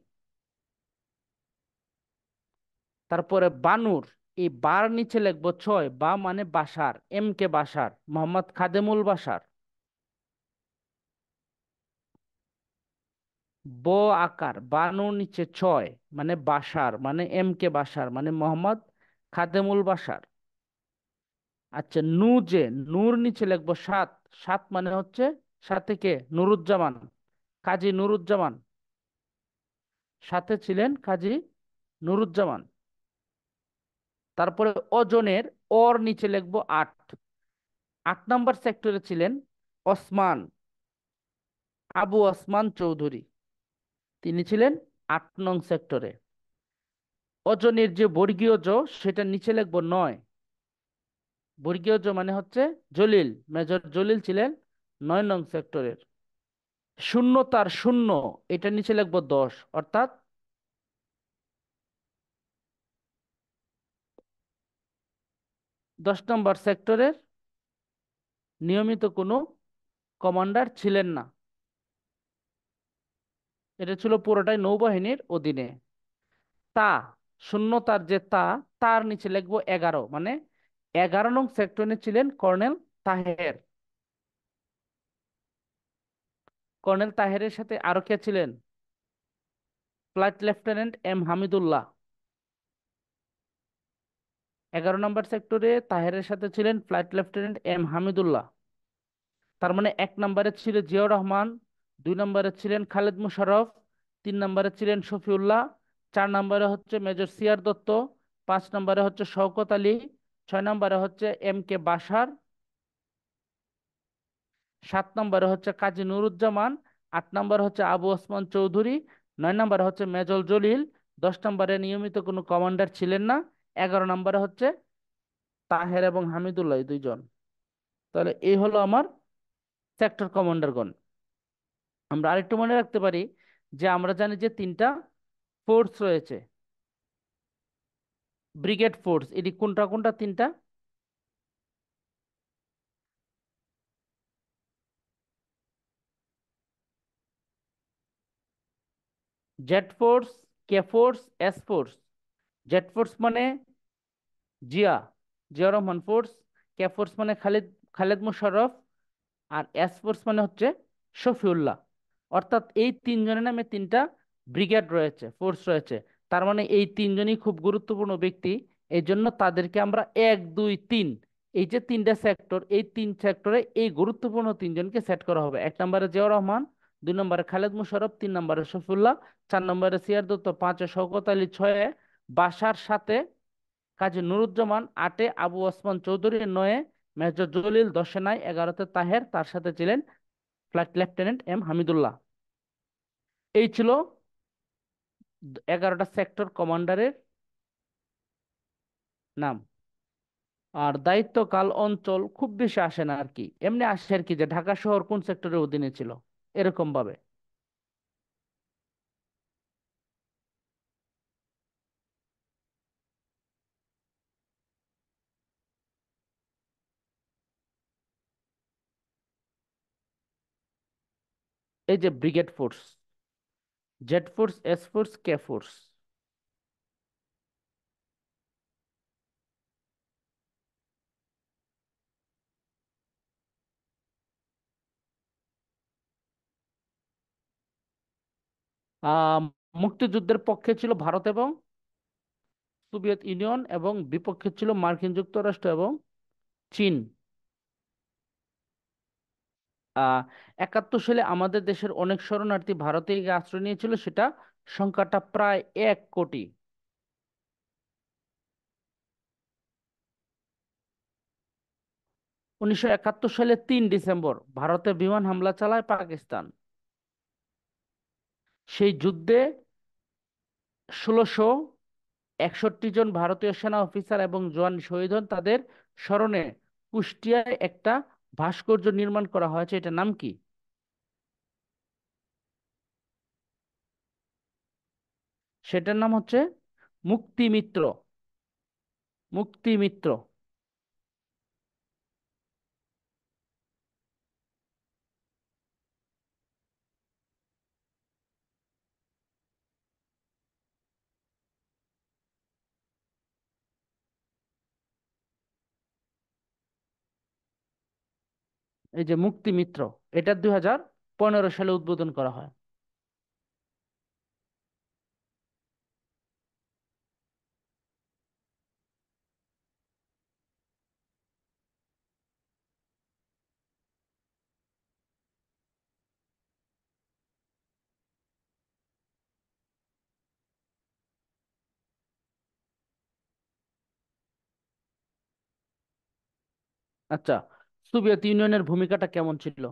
তারপরে বানুর, এই বার নিচে লিখবো 6, বা মানে বাশার, এম কে বাশার, মোহাম্মদ খাদেমুল বাশার। ব আকার, বানুর নিচে 6, মানে বাশার, মানে এম কে বাশার, মানে মোহাম্মদ খাদেমুল বাশার। আচ্ছা, নূর নিচে লিখবো 7, 7 মানে হচ্ছে সাথে কে, নুরুজ্জামান, কাজী নুরুজ্জামান। সাথে ছিলেন কাজী নুরুজ্জামান। তারপরে ওজনের ওর নিচে লিখবো 8, 8 নম্বর সেক্টরে ছিলেন ওসমান, আবু ওসমান চৌধুরী। তিনি ছিলেন 8 নং সেক্টরে। ওজনের যে বর্গীয় সেটা নিচে লিখবো 9, বর্গীয় মানে হচ্ছে জলিল, মেজর জলিল ছিলেন 9 নং সেক্টরের। শূন্যতার শূন্য, এটা নিচে লিখবো 10, অর্থাৎ 10 নম্বর সেক্টরের নিয়মিত কোনো কমান্ডার ছিলেন না। এটা ছিল পুরোটাই নৌবাহিনীর অধীনে। তা, শূন্যতার যে তার নিচে লিখবো 11, মানে 11 নং সেক্টরে ছিলেন কর্নেল তাহের। কর্নেল তাহেরের সাথে আরো কে ছিলেন, ফ্লাইট লেফটেন্যান্ট এম হামিদুল্লাহ। 11 নম্বর সেক্টরে তাহেরের সাথে ছিলেন ফ্লাইট লেফটেন্যান্ট এম হামিদুল্লাহ। তার মানে 1 নম্বরে ছিল জিয়াউর রহমান, 2 নম্বরে ছিলেন খালেদ মোশাররফ, 3 নম্বরে ছিলেন শফিউল্লাহ, 4 নম্বরে হচ্ছে মেজর সিআর দত্ত, 5 নম্বরে হচ্ছে শওকত আলী, 6 নম্বরে হচ্ছে এম কে বাশার, 7 নম্বরে হচ্ছে কাজী নুরুজ্জামান, 8 নম্বরে হচ্ছে আবু ওসমান চৌধুরী, 9 নম্বরে হচ্ছে মেজর জলিল, 10 নম্বরে নিয়মিত কোনো কমান্ডার ছিলেন না, 11 নম্বরে হচ্ছে তাহের এবং হামিদুল্লাহ, এই 2 জন। তাহলে এই হলো আমার সেক্টর কমান্ডারগণ। আমরা আরেকটু মনে রাখতে পারি যে আমরা জানি যে 3টা ফোর্স রয়েছে, ব্রিগেড ফোর্স। এটি কোনটা কোনটা 3টা? Z force, K force, S force. Z force মানে Zia, Zia Rahman force. K force মানে খালিদ, খালেদ মোশাররফ। আর এস ফোর্স মানে হচ্ছে শফিউল্লাহ। অর্থাৎ এই তিনজনের নামে তিনটা ব্রিগেড রয়েছে, ফোর্স রয়েছে। তার মানে এই তিনজনই খুব গুরুত্বপূর্ণ ব্যক্তি। এই জন্য তাদেরকে আমরা 1, 2, 3, এই যে তিনটা সেক্টর, এই তিন সেক্টরে এই গুরুত্বপূর্ণ তিনজনকে সেট করা হবে। 1 নম্বরে জিয়াউর রহমান, 2 নম্বরে খালেদ মোশাররফ, 3 নম্বরে শফিউল্লাহ, 4 নম্বরে সিয়ার দত্ত, 5-এ শওকত আলী, 6-এ বাশার, 7-এ কাজী নুরুজ্জামান, 8-এ আবু ওসমান চৌধুরী, 9-এ মেজর জলিল, 10-এ নাই, 11-তে তাহের, তার সাথে ছিলেন ফ্লাইট লেফটেন্যান্ট এম হামিদুল্লাহ। এই ছিল 11টা সেক্টর কমান্ডারের নাম। আর দায়িত্বকাল অঞ্চল খুব বেশি আসে না আর কি, এমনি আসে আর কি, যে ঢাকা শহর কোন সেক্টরের অধীনে ছিল, এরকম ভাবে। এই যে brigade force, Z force, S force, K force. আহ মুক্তিযুদ্ধের পক্ষে ছিল ভারত এবং সোভিয়েত ইউনিয়ন, এবং বিপক্ষে ছিল মার্কিন যুক্তরাষ্ট্র এবং চীন। 71 সালে আমাদের দেশের অনেক শরণার্থী ভারতে গিয়ে আশ্রয় নিয়েছিল, সেটা সংখ্যাটা প্রায় 1 কোটি। 1971 সালে 3 ডিসেম্বর ভারতে বিমান হামলা চালায় পাকিস্তান। সেই যুদ্ধে 1661 জন ভারতীয় সেনা অফিসার এবং জওয়ান শহীদ হন। তাদের স্মরণে কুষ্টিয়ায় একটা ভাস্কর্য নির্মাণ করা হয়েছে, এটার নাম কি? সেটার নাম হচ্ছে মুক্তি মিত্র। মুক্তি মিত্র। এই যে মুক্তি মিত্র, এটা 2015 সালে উদ্বোধন করা হয়। আচ্ছা, সোভিয়েত ইউনিয়নের ভূমিকাটা কেমন ছিল?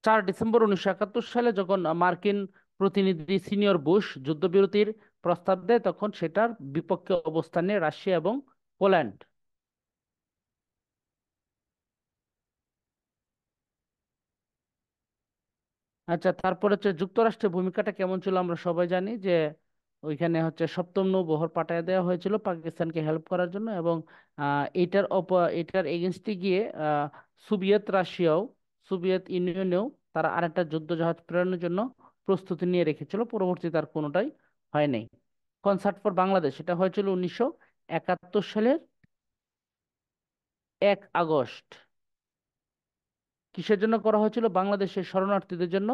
4 ডিসেম্বর 1971 সালে যখন মার্কিন প্রতিনিধি সিনিয়র বুশ যুদ্ধবিরতির প্রস্তাব দেয়, তখন সেটার বিপক্ষে অবস্থান নেয় রাশিয়া এবং পোল্যান্ড। আচ্ছা, তারপরে হচ্ছে যুক্তরাষ্ট্রের ভূমিকাটা কেমন ছিল? আমরা সবাই জানি যে ওইখানে হচ্ছে সপ্তম নৌবহর পাঠায় দেওয়া হয়েছিল পাকিস্তানকে হেল্প করার জন্য, এবং এটার এগেনস্টে গিয়ে সোভিয়েত রাশিয়াও, সোভিয়েত ইউনিয়নেও তারা আরেকটা যুদ্ধ জাহাজ প্রেরণের জন্য প্রস্তুতি নিয়ে রেখেছিল। পরবর্তীতে আর কোনোটাই হয় নাই। কনসার্ট ফর বাংলাদেশ, এটা হয়েছিল 1971 সালের 1 আগস্ট। কিসের জন্য করা হয়েছিল? বাংলাদেশের শরণার্থীদের জন্য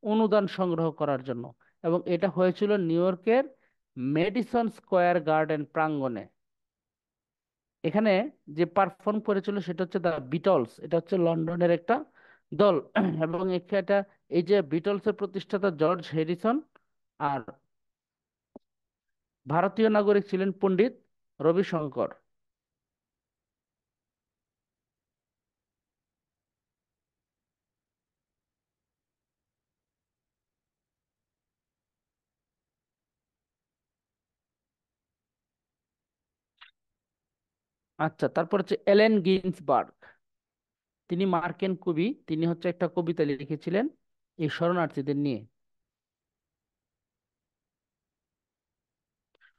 অনুদান সংগ্রহ করার জন্য। এবং এটা হয়েছিল নিউ ইয়র্কের মেডিসন স্কোয়ার গার্ডেন প্রাঙ্গণে। এখানে যে পারফর্ম করেছিল সেটা হচ্ছে দ্য বিটলস, এটা হচ্ছে লন্ডনের একটা দল। এবং এটা, এই যে বিটলসের প্রতিষ্ঠাতা জর্জ হ্যারিসন, আর ভারতীয় নাগরিক ছিলেন পণ্ডিত রবিশঙ্কর। আচ্ছা, তারপর হচ্ছে এলেন গিন্সবার্গ। তিনি মার্কিন কবি, তিনি হচ্ছে একটা কবিতা লিখেছিলেন এই শরণার্থীদের নিয়ে।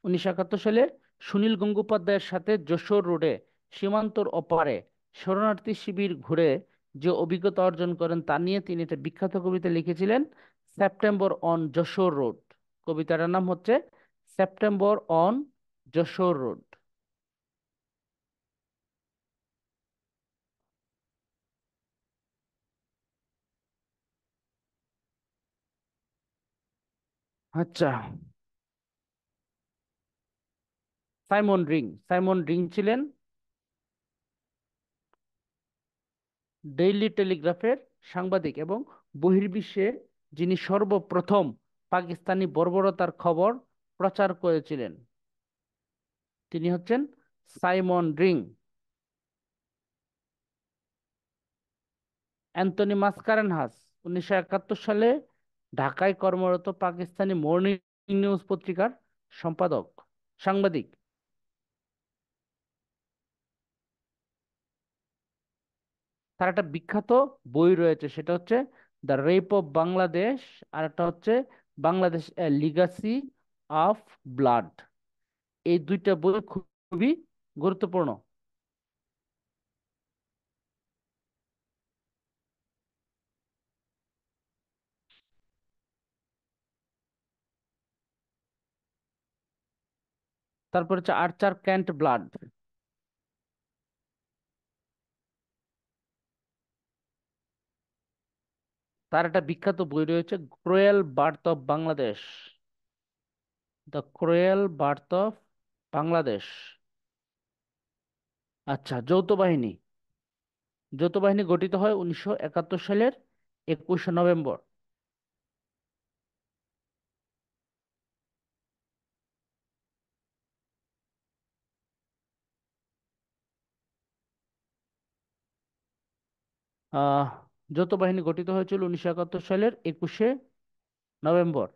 1971 সালে সুনীল গঙ্গোপাধ্যায়ের সাথে যশোর রোডে সীমান্তর ওপারে শরণার্থী শিবির ঘুরে যে অভিজ্ঞতা অর্জন করেন তা নিয়ে তিনি একটা বিখ্যাত কবিতা লিখেছিলেন, সেপ্টেম্বর অন যশোর রোড। কবিতাটার নাম হচ্ছে সেপ্টেম্বর অন যশোর রোড। আচ্ছা, সাইমন রিং ছিলেন ডেইলি টেলিগ্রাফের সাংবাদিক এবং বহির্বিশ্বে যিনি সর্বপ্রথম পাকিস্তানি বর্বরতার খবর প্রচার করেছিলেন। তিনি হচ্ছেন সাইমন রিং। অ্যান্টনি মাসকারেনহাস 1971 সালে ঢাকায় কর্মরত পাকিস্তানি মর্নিং নিউজ পত্রিকার সম্পাদক সাংবাদিক। তার একটা বিখ্যাত বই রয়েছে, সেটা হচ্ছে দ্য রেপ অফ বাংলাদেশ, আর একটা হচ্ছে বাংলাদেশ এ লিগাসি অফ ব্লাড। এই দুইটা বই খুবই গুরুত্বপূর্ণ। তারপর হচ্ছে আর্চার ক্যান্ট ব্লাড। তার একটা বিখ্যাত বই রয়েছে cruel birth of Bangladesh, the cruel birth of Bangladesh. আচ্ছা, যৌথ বাহিনী গঠিত হয় 1971 সালের 21শে নভেম্বর। আহ যৌথ বাহিনী গঠিত হয়েছিল 1971 সালের 21শে নভেম্বর।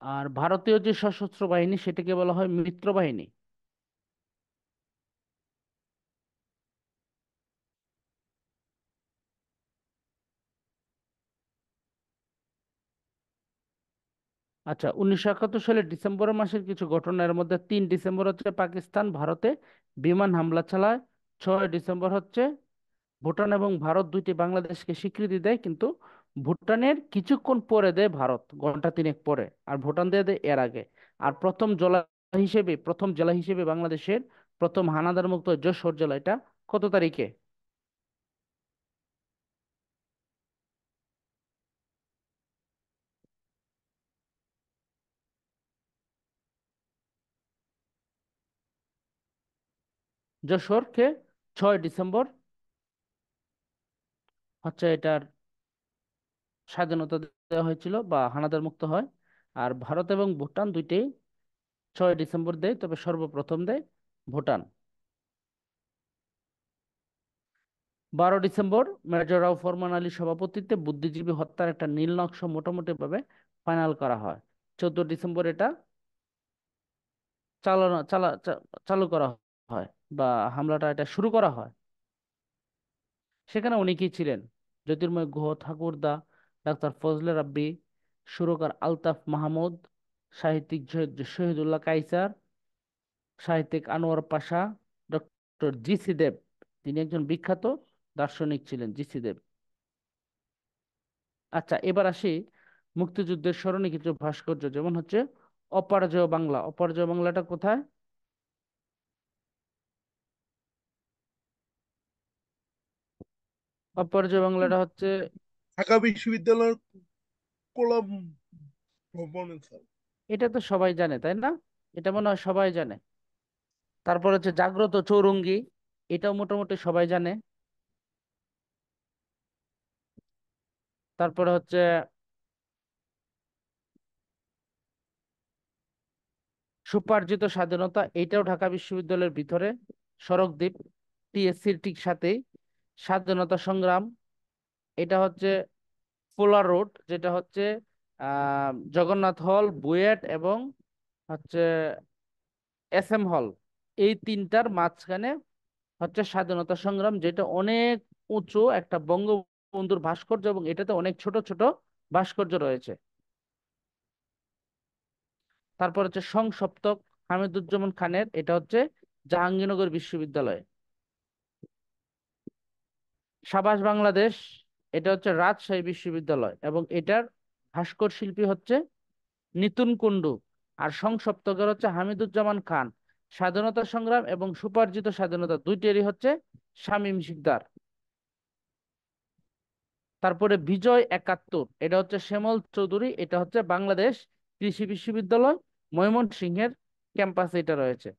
আর ভারতীয় যে সশস্ত্র বাহিনী সেটাকে বলা হয় মিত্র বাহিনী। আচ্ছা, 1971 সালের ডিসেম্বর মাসের কিছু ঘটনার মধ্যে 3 ডিসেম্বর হচ্ছে পাকিস্তান ভারতে বিমান হামলা চালায়। 6 ডিসেম্বর হচ্ছে ভুটান এবং ভারত দুইটি বাংলাদেশকে স্বীকৃতি দেয়, কিন্তু ভুটানের কিছুক্ষণ পরে দেয় ভারত, ঘন্টা তিনেক পরে, আর ভুটান দিয়ে দেয় এর আগে। আর প্রথম জেলা হিসেবে বাংলাদেশের প্রথম হানাদার মুক্ত যশোর জেলা, এটা কত তারিখে? যশোরকে 6 ডিসেম্বর হচ্ছে এটার স্বাধীনতা দেওয়া হয়েছিল বা হানাদার মুক্ত হয়। আর ভারত এবং ভুটান দুইটাই 6 ডিসেম্বর দেয়, তবে সর্বপ্রথম দেয় ভুটান। 12 ডিসেম্বর মেজর রাও ফরমান আলীর সভাপতিত্বে বুদ্ধিজীবী হত্যার একটা নীল নকশা মোটামুটি ভাবে ফাইনাল করা হয়। 14 ডিসেম্বর এটা চালানো চালা চা- চালু করা হয়, বা হামলাটা এটা শুরু করা হয়। সেখানে অনেকেই ছিলেন, জ্যোতির্ময় গুহ ঠাকুরদা, ডাক্তার ফজলে রাব্বি, সুরকার আলতাফ মাহমুদ, সাহিত্যিক শহীদুল্লাহ কাইসার, সাহিত্যিক আনোয়ার পাশা, ডক্টর জি.সি. দেব। তিনি একজন বিখ্যাত দার্শনিক ছিলেন, জি.সি. দেব। আচ্ছা, এবার আসি মুক্তিযুদ্ধের স্মরণে কিছু ভাস্কর্য, যেমন হচ্ছে অপরাজেয় বাংলা। অপরাজেয় বাংলাটা কোথায়? অপরাজেয় বাংলাটা হচ্ছে, ঢাকা বিশ্ববিদ্যালয়ের কলাম ভবনে স্যার। এটা তো সবাই জানে তাই না? এটা মনে হয় সবাই জানে। তারপর হচ্ছে জাগ্রত চৌরঙ্গী, এটাও মোটামুটি সবাই জানে। তারপরে হচ্ছে স্বোপার্জিত স্বাধীনতা, এটাও ঢাকা বিশ্ববিদ্যালয়ের ভিতরে, সড়কদ্বীপ, টিএসসির ঠিক সাথেই। স্বাধীনতা সংগ্রাম, এটা হচ্ছে পোলার রোড, যেটা হচ্ছে জগন্নাথ হল, বুয়েট এবং হচ্ছে এস এম হল, এই তিনটার মাঝখানে হচ্ছে স্বাধীনতা সংগ্রাম, যেটা অনেক উঁচু একটা বঙ্গবন্ধুর ভাস্কর্য, এবং এটাতে অনেক ছোট ছোট ভাস্কর্য রয়েছে। তারপর হচ্ছে সংসপ্তক হামিদুজ্জামান খানের, এটা হচ্ছে জাহাঙ্গীরনগর বিশ্ববিদ্যালয়। সাবাস বাংলাদেশ, এটা হচ্ছে রাজশাহী বিশ্ববিদ্যালয় এবং এটার ভাস্কর শিল্পী হচ্ছে নিতুন কুন্ডু। আর সংসপ্তকার হচ্ছে হামিদুজ্জামান খান। স্বাধীনতা সংগ্রাম এবং সুপার্জিত স্বাধীনতা দুইটারই হচ্ছে শামীম শিকদার। তারপরে বিজয় 71, এটা হচ্ছে শ্যামল চৌধুরী, এটা হচ্ছে বাংলাদেশ কৃষি বিশ্ববিদ্যালয় ময়মনসিংহের ক্যাম্পাসে এটা রয়েছে।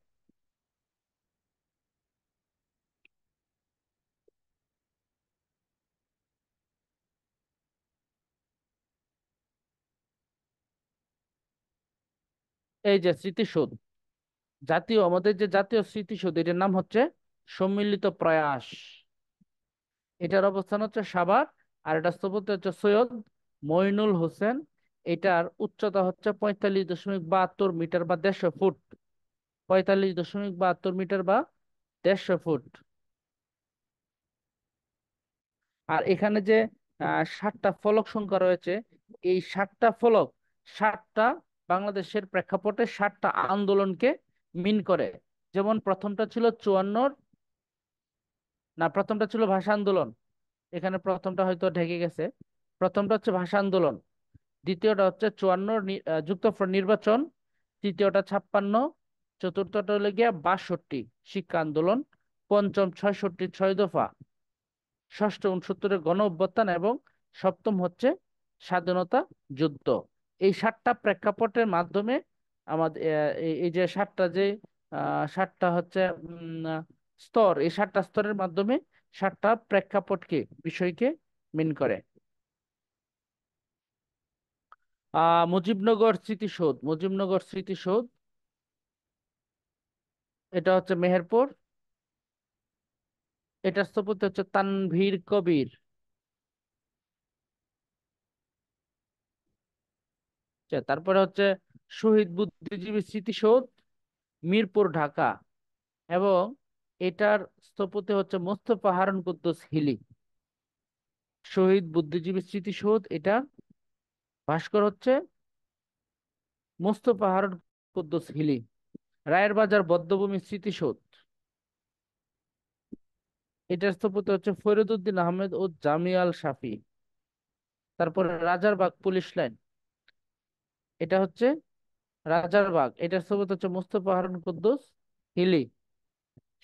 এই যে স্মৃতিসৌধ, জাতীয় আমাদের যে জাতীয় স্মৃতিসৌধ, এটার নাম হচ্ছে সম্মিলিত প্রয়াস। এটার অবস্থান হচ্ছে সাভার। আর এটা স্থপতি হচ্ছে সৈয়দ মইনুল হোসেন। এটার উচ্চতা হচ্ছে 45.72 মিটার বা 150 ফুট। 45.72 মিটার বা 150 ফুট। আর এখানে যে 7টা ফলক সংখ্যা রয়েছে, এই 7টা ফলক 7টা বাংলাদেশের প্রেক্ষাপটে 7টা আন্দোলনকে মিন করে। যেমন প্রথমটা ছিল 54, না প্রথমটা ছিল ভাষা আন্দোলন, এখানে প্রথমটা হয়তো ঢেকে গেছে। প্রথমটা হচ্ছে ভাষা আন্দোলন, দ্বিতীয়টা হচ্ছে 54 যুক্তফ্রন্ট নির্বাচন, তৃতীয়টা 56, চতুর্থটা হলো গিয়া 62 শিক্ষা আন্দোলন, পঞ্চম 66 6 দফা, ষষ্ঠ 69-এর গণ অভ্যুত্থান এবং সপ্তম হচ্ছে স্বাধীনতা যুদ্ধ। এই 7টা প্রেক্ষাপটের মাধ্যমে আমাদের এই যে 7টা হচ্ছে স্তর, এই 7টা স্তরের মাধ্যমে 7টা প্রেক্ষাপটকে বিষয়কে মিন করে। মুজিবনগর স্মৃতিসৌধ, এটা হচ্ছে মেহেরপুর। এটা স্থপতি হচ্ছে তানভীর কবির। আচ্ছা, তারপরে হচ্ছে শহীদ বুদ্ধিজীবী স্মৃতিসৌধ, মিরপুর, ঢাকা। এবং এটার স্থপতি হচ্ছে মোস্তফা হারুন কুদ্দুস হিলি। শহীদ বুদ্ধিজীবী স্মৃতিসৌধ, এটা ভাস্কর হচ্ছে মোস্তফা হারুন কুদ্দুস হিলি। রায়ের বাজার বধ্যভূমি স্মৃতিসৌধ, এটার স্থপতি হচ্ছে ফরিদউদ্দিন আহমেদ ও জামিয়াল শাফি। তারপরে রাজারবাগ পুলিশ লাইন, এটা হচ্ছে রাজারবাগ, এটার স্থপতি হচ্ছে মোস্তফা হারুন কুদ্দুস হিলি।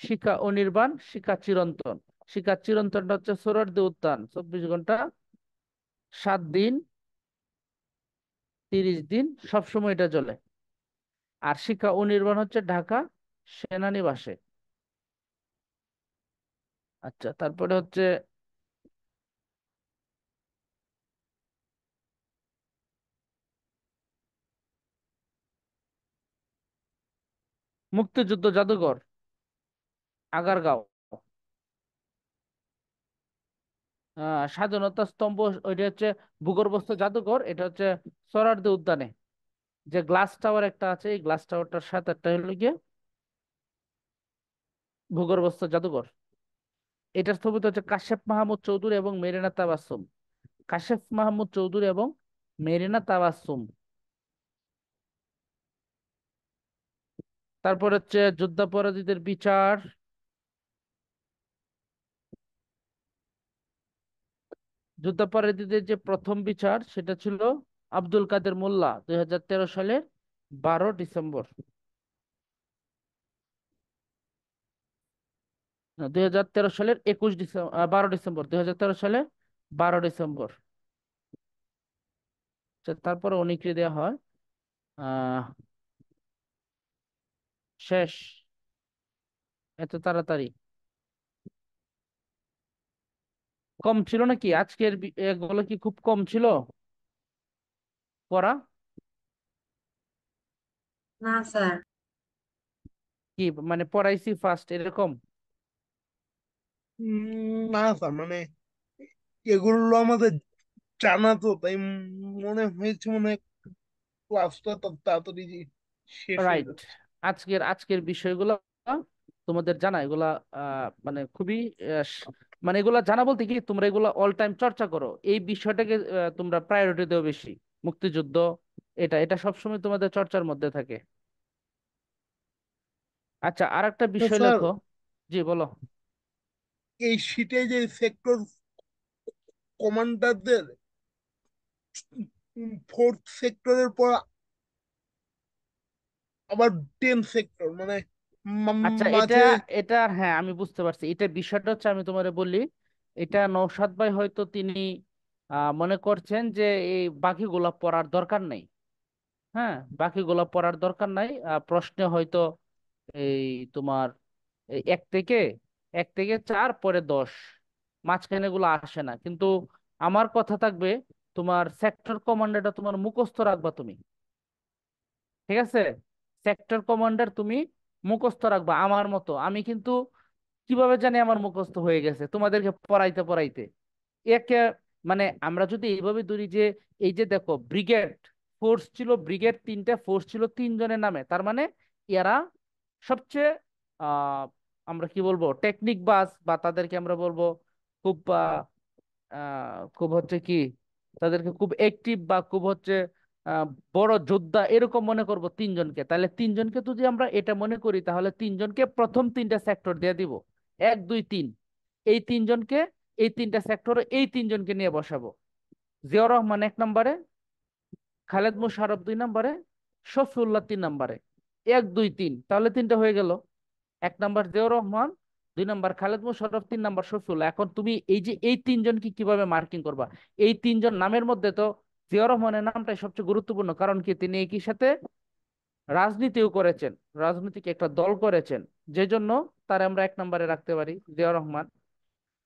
শিখা অনির্বাণ, শিখা চিরন্তন, শিখা চিরন্তনটা হচ্ছে সোহরাওয়ার্দী উদ্যান, 24 ঘন্টা 7 দিন 30 দিন সবসময় এটা চলে। আর শিখা অনির্বাণ হচ্ছে ঢাকা সেনানিবাসে। আচ্ছা, তারপরে হচ্ছে মুক্তিযুদ্ধ জাদুঘর, আগারগাঁও। স্বাধীনতা স্তম্ভ, ওইটা হচ্ছে ভূগর্ভস্থ জাদুঘর, এটা হচ্ছে সোহরাওয়ার্দী উদ্যানে। যে গ্লাস টাওয়ার একটা আছে, এই গ্লাস টাওয়ারটার সাথে একটা হলো গিয়ে ভূগর্ভস্থ জাদুঘর। এটার স্থপতি হচ্ছে কাশেফ মাহমুদ চৌধুরী এবং মেরিনা তাবাসসুম। কাশেফ মাহমুদ চৌধুরী এবং মেরিনা তাবাসসুম। তারপর হচ্ছে যুদ্ধাপরাধীদের বিচার, যুদ্ধাপরাধীদের যে প্রথম বিচার সেটা ছিল আব্দুল কাদের মোল্লা, 2013 সালের 12 ডিসেম্বর। 2013 সালের 21 ডিসেম্বর, 12 ডিসেম্বর, 2013 সালে 12 ডিসেম্বর। তারপরে অনেকে দেওয়া হয় আহ শেষ, এত তাড়াতাড়ি কম ছিল নাকি আজকের এগুলো কি খুব কম ছিল পড়া? না স্যার। কি মানে পড়াইছি ফার্স্ট এরকম? না স্যার, মানে এগুলো আমাদের জানা তো, তাই মনে হয়েছে মনে হয় ক্লাসটা তাড়াতাড়ি শেষ হয়ে রাইট। যাচ্ছে। আজকের বিষয়গুলো তোমাদের জানা, এগুলা মানে খুবই মানে এগুলা জানা বলতে কি, তোমরা এগুলা অল টাইম চর্চা করো, এই বিষয়টাকে তোমরা প্রায়োরিটি দেও বেশি। মুক্তিযুদ্ধ, এটা এটা সবসময় তোমাদের চর্চার মধ্যে থাকে। আচ্ছা, আর একটা বিষয় স্যার, লেখো। জি বলো। এই শীটে যে সেক্টর কমান্ডারদের ফোর্থ সেক্টরের পর আবার 10 সেক্টর মানে আচ্ছা, এটা মাঝে। এটা হ্যাঁ, আমি বুঝতে পারছি। এটা বিষয়টা হচ্ছে, আমি তোমারে বলি, এটা নওশাদ ভাই হয়তো তিনি মনে করছেন যে এই বাকিগুলা পড়ার দরকার নেই। হ্যাঁ, বাকিগুলা পড়ার দরকার নাই। প্রশ্নে হয়তো এই তোমার এই এক থেকে 4 পরে 10, মাঝখানে গুলো আসে না। কিন্তু আমার কথা থাকবে, তোমার সেক্টর কমান্ডারটা তোমার মুখস্থ রাখবা তুমি। ঠিক আছে, সেক্টর কমান্ডার তুমি মুখস্থ রাখবা আমার মতো। আমি কিন্তু কিভাবে জানি আমার মুখস্থ হয়ে গেছে তোমাদেরকে পড়াইতে পড়াইতে। একে মানে আমরা যদি এইভাবে ধরি যে এই যে দেখো, ব্রিগেড ফোর্স ছিল, ব্রিগেড 3টে, ফোর্স ছিল 3 জনের নামে, তার মানে এরা সবচেয়ে আহ আমরা কি বলবো, টেকনিক বাজ, বা তাদেরকে আমরা বলবো খুব খুব হচ্ছে কি, তাদেরকে খুব অ্যাক্টিভ বা খুব হচ্ছে আহ, বড় যোদ্ধা এরকম মনে করব 3জনকে। তাহলে 3জনকে যদি আমরা এটা মনে করি, তাহলে 3জনকে প্রথম 3টা সেক্টর দিয়ে দিব, 1 2 3। এই 3জনকে, এই 3টা সেক্টরে এই 3জনকে নিয়ে বসাবো। জিয়াউর রহমান 1 নম্বরে, খালেদ মোশাররফ 2 নম্বরে, শফিউল্লাহ 3 নম্বরে। 1 2 3, তাহলে 3টা হয়ে গেল। 1 নম্বর জিয়াউর রহমান, 2 নম্বর খালেদ মোশাররফ, 3 নম্বর শফিউল্লাহ। এখন তুমি এই যে এই 3জনকে কিভাবে মার্কিং করবা? এই 3জন নামের মধ্যে তো জিয়াউর রহমানের নামটাই সবচেয়ে গুরুত্বপূর্ণ। কারণ কি, তিনি একই সাথে রাজনীতিও করেছেন, রাজনৈতিক একটা দল করেছেন, যে জন্য তার আমরা 1 নম্বরে রাখতে পারি জিয়াউর রহমান।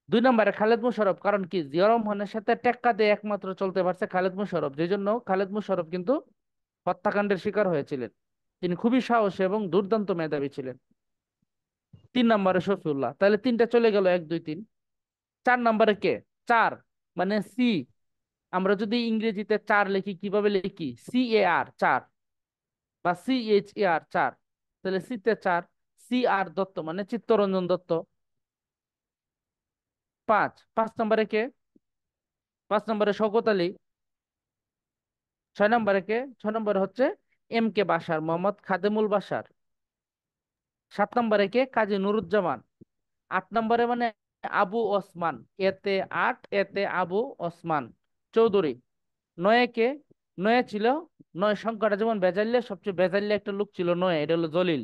2 নম্বরে খালেদ মোশাররফ, কারণ কি জিয়াউর রহমানের সাথে টেক্কা দিয়ে একমাত্র চলতে পারছে খালেদ মোশাররফ, যে জন্য খালেদ মোশাররফ কিন্তু হত্যাকাণ্ডের শিকার হয়েছিলেন। তিনি খুবই সাহসী এবং দুর্দান্ত মেধাবী ছিলেন। 3 নম্বরে শফিউল্লাহ, তাহলে 3টা চলে গেল, 1 2 3। 4 নম্বরে কে? 4 মানে সি। আমরা যদি ইংরেজিতে 4 লিখি, কিভাবে লিখি? CAR 4 বা CHAR 4। তাহলে সিতে 4, CR দত্ত মানে চিত্তরঞ্জন দত্ত। 5 নম্বরে কে? 5 নম্বরে শওকত আলী। 6 নম্বরে কে? 6 নম্বরে হচ্ছে MK বাশার, মোহাম্মদ খাদেমুল বাশার। 7 নম্বরে কে? কাজী নুরুজ্জামান। 8 নম্বরে মানে আবু ওসমান, এতে 8, এতে আবু ওসমান চৌধুরী। 9 কে? 9 ছিল, 9 সংখ্যাটা যেমন বেজাল্লে, সবচেয়ে বেজাল্লে একটা লোক ছিল 9, এটা হলো জলিল।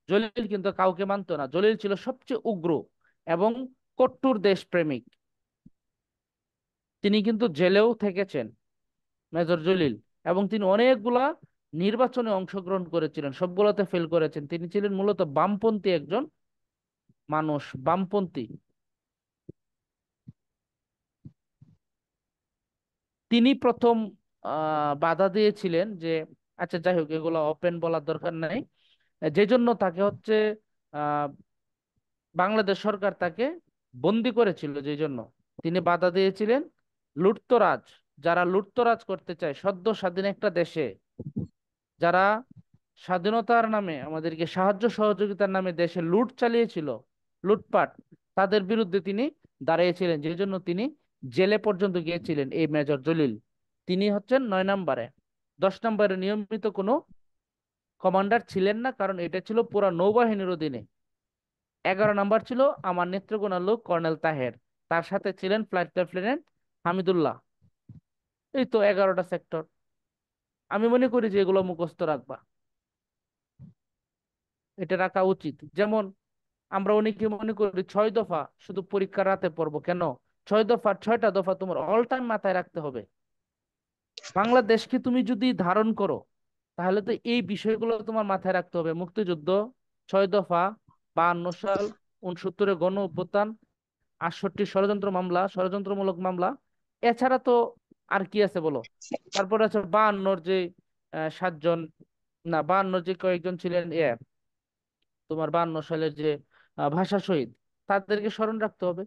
জলিল কিন্তু কাউকে মানতো না, জলিল ছিল সবচেয়ে উগ্র এবং কট্টর দেশপ্রেমিক। তিনি কিন্তু জেলেও থেকেছেন, মেজর জলিল। এবং তিনি অনেকগুলা নির্বাচনে অংশগ্রহণ করেছিলেন, সবগুলোতে ফেল করেছেন। তিনি ছিলেন মূলত বামপন্থী একজন মানুষ, বামপন্থী। তিনি প্রথম বাধা দিয়েছিলেন যে, আচ্ছা যাই হোক, এগুলো ওপেন বলার দরকার নাই। যে জন্য তাকে হচ্ছে আহ বাংলাদেশ সরকার তাকে বন্দি করেছিল, যে জন্য তিনি বাধা দিয়েছিলেন। লুটতরাজ, যারা লুটতরাজ করতে চায় সদ্য স্বাধীন একটা দেশে, যারা স্বাধীনতার নামে, আমাদেরকে সাহায্য সহযোগিতার নামে দেশে লুট চালিয়েছিল, লুটপাট, তাদের বিরুদ্ধে তিনি দাঁড়িয়েছিলেন, যে জন্য তিনি জেলে পর্যন্ত গিয়েছিলেন এই মেজর জলিল। তিনি হচ্ছেন 9 নম্বরে। 10 নম্বরে নিয়মিত কোনো কমান্ডার ছিলেন না, কারণ এটা ছিল পুরা নৌবাহিনীর অধীনে। 11 নম্বর ছিল আমার নেত্রকোনা লোক কর্নেল তাহের, তার সাথে ছিলেন ফ্লাইট লেফটেন্যান্ট হামিদুল্লাহ। এই তো 11টা সেক্টর। আমি মনে করি যে এগুলো মুখস্থ রাখবা, এটা রাখা উচিত। যেমন আমরা অনেকে মনে করি 6 দফা শুধু পরীক্ষার রাতে পড়বো, কেন? 6 দফার 6টা দফা তোমার অল টাইম মাথায় রাখতে হবে। বাংলাদেশকে তুমি যদি ধারণ করো, তাহলে তো এই বিষয়গুলো তোমার মাথায় রাখতে হবে। মুক্তিযুদ্ধ, 6 দফা, 52 সাল, 69-এ গণ অভ্যুত্থান, 68 ষড়যন্ত্র মামলা, ষড়যন্ত্রমূলক মামলা। এছাড়া তো আর কি আছে বলো? তারপরে আছে 52-র যে 7 জন, না 52-র যে কয়েকজন ছিলেন, তোমার 52 সালের যে ভাষা শহীদ, তাদেরকে স্মরণ রাখতে হবে।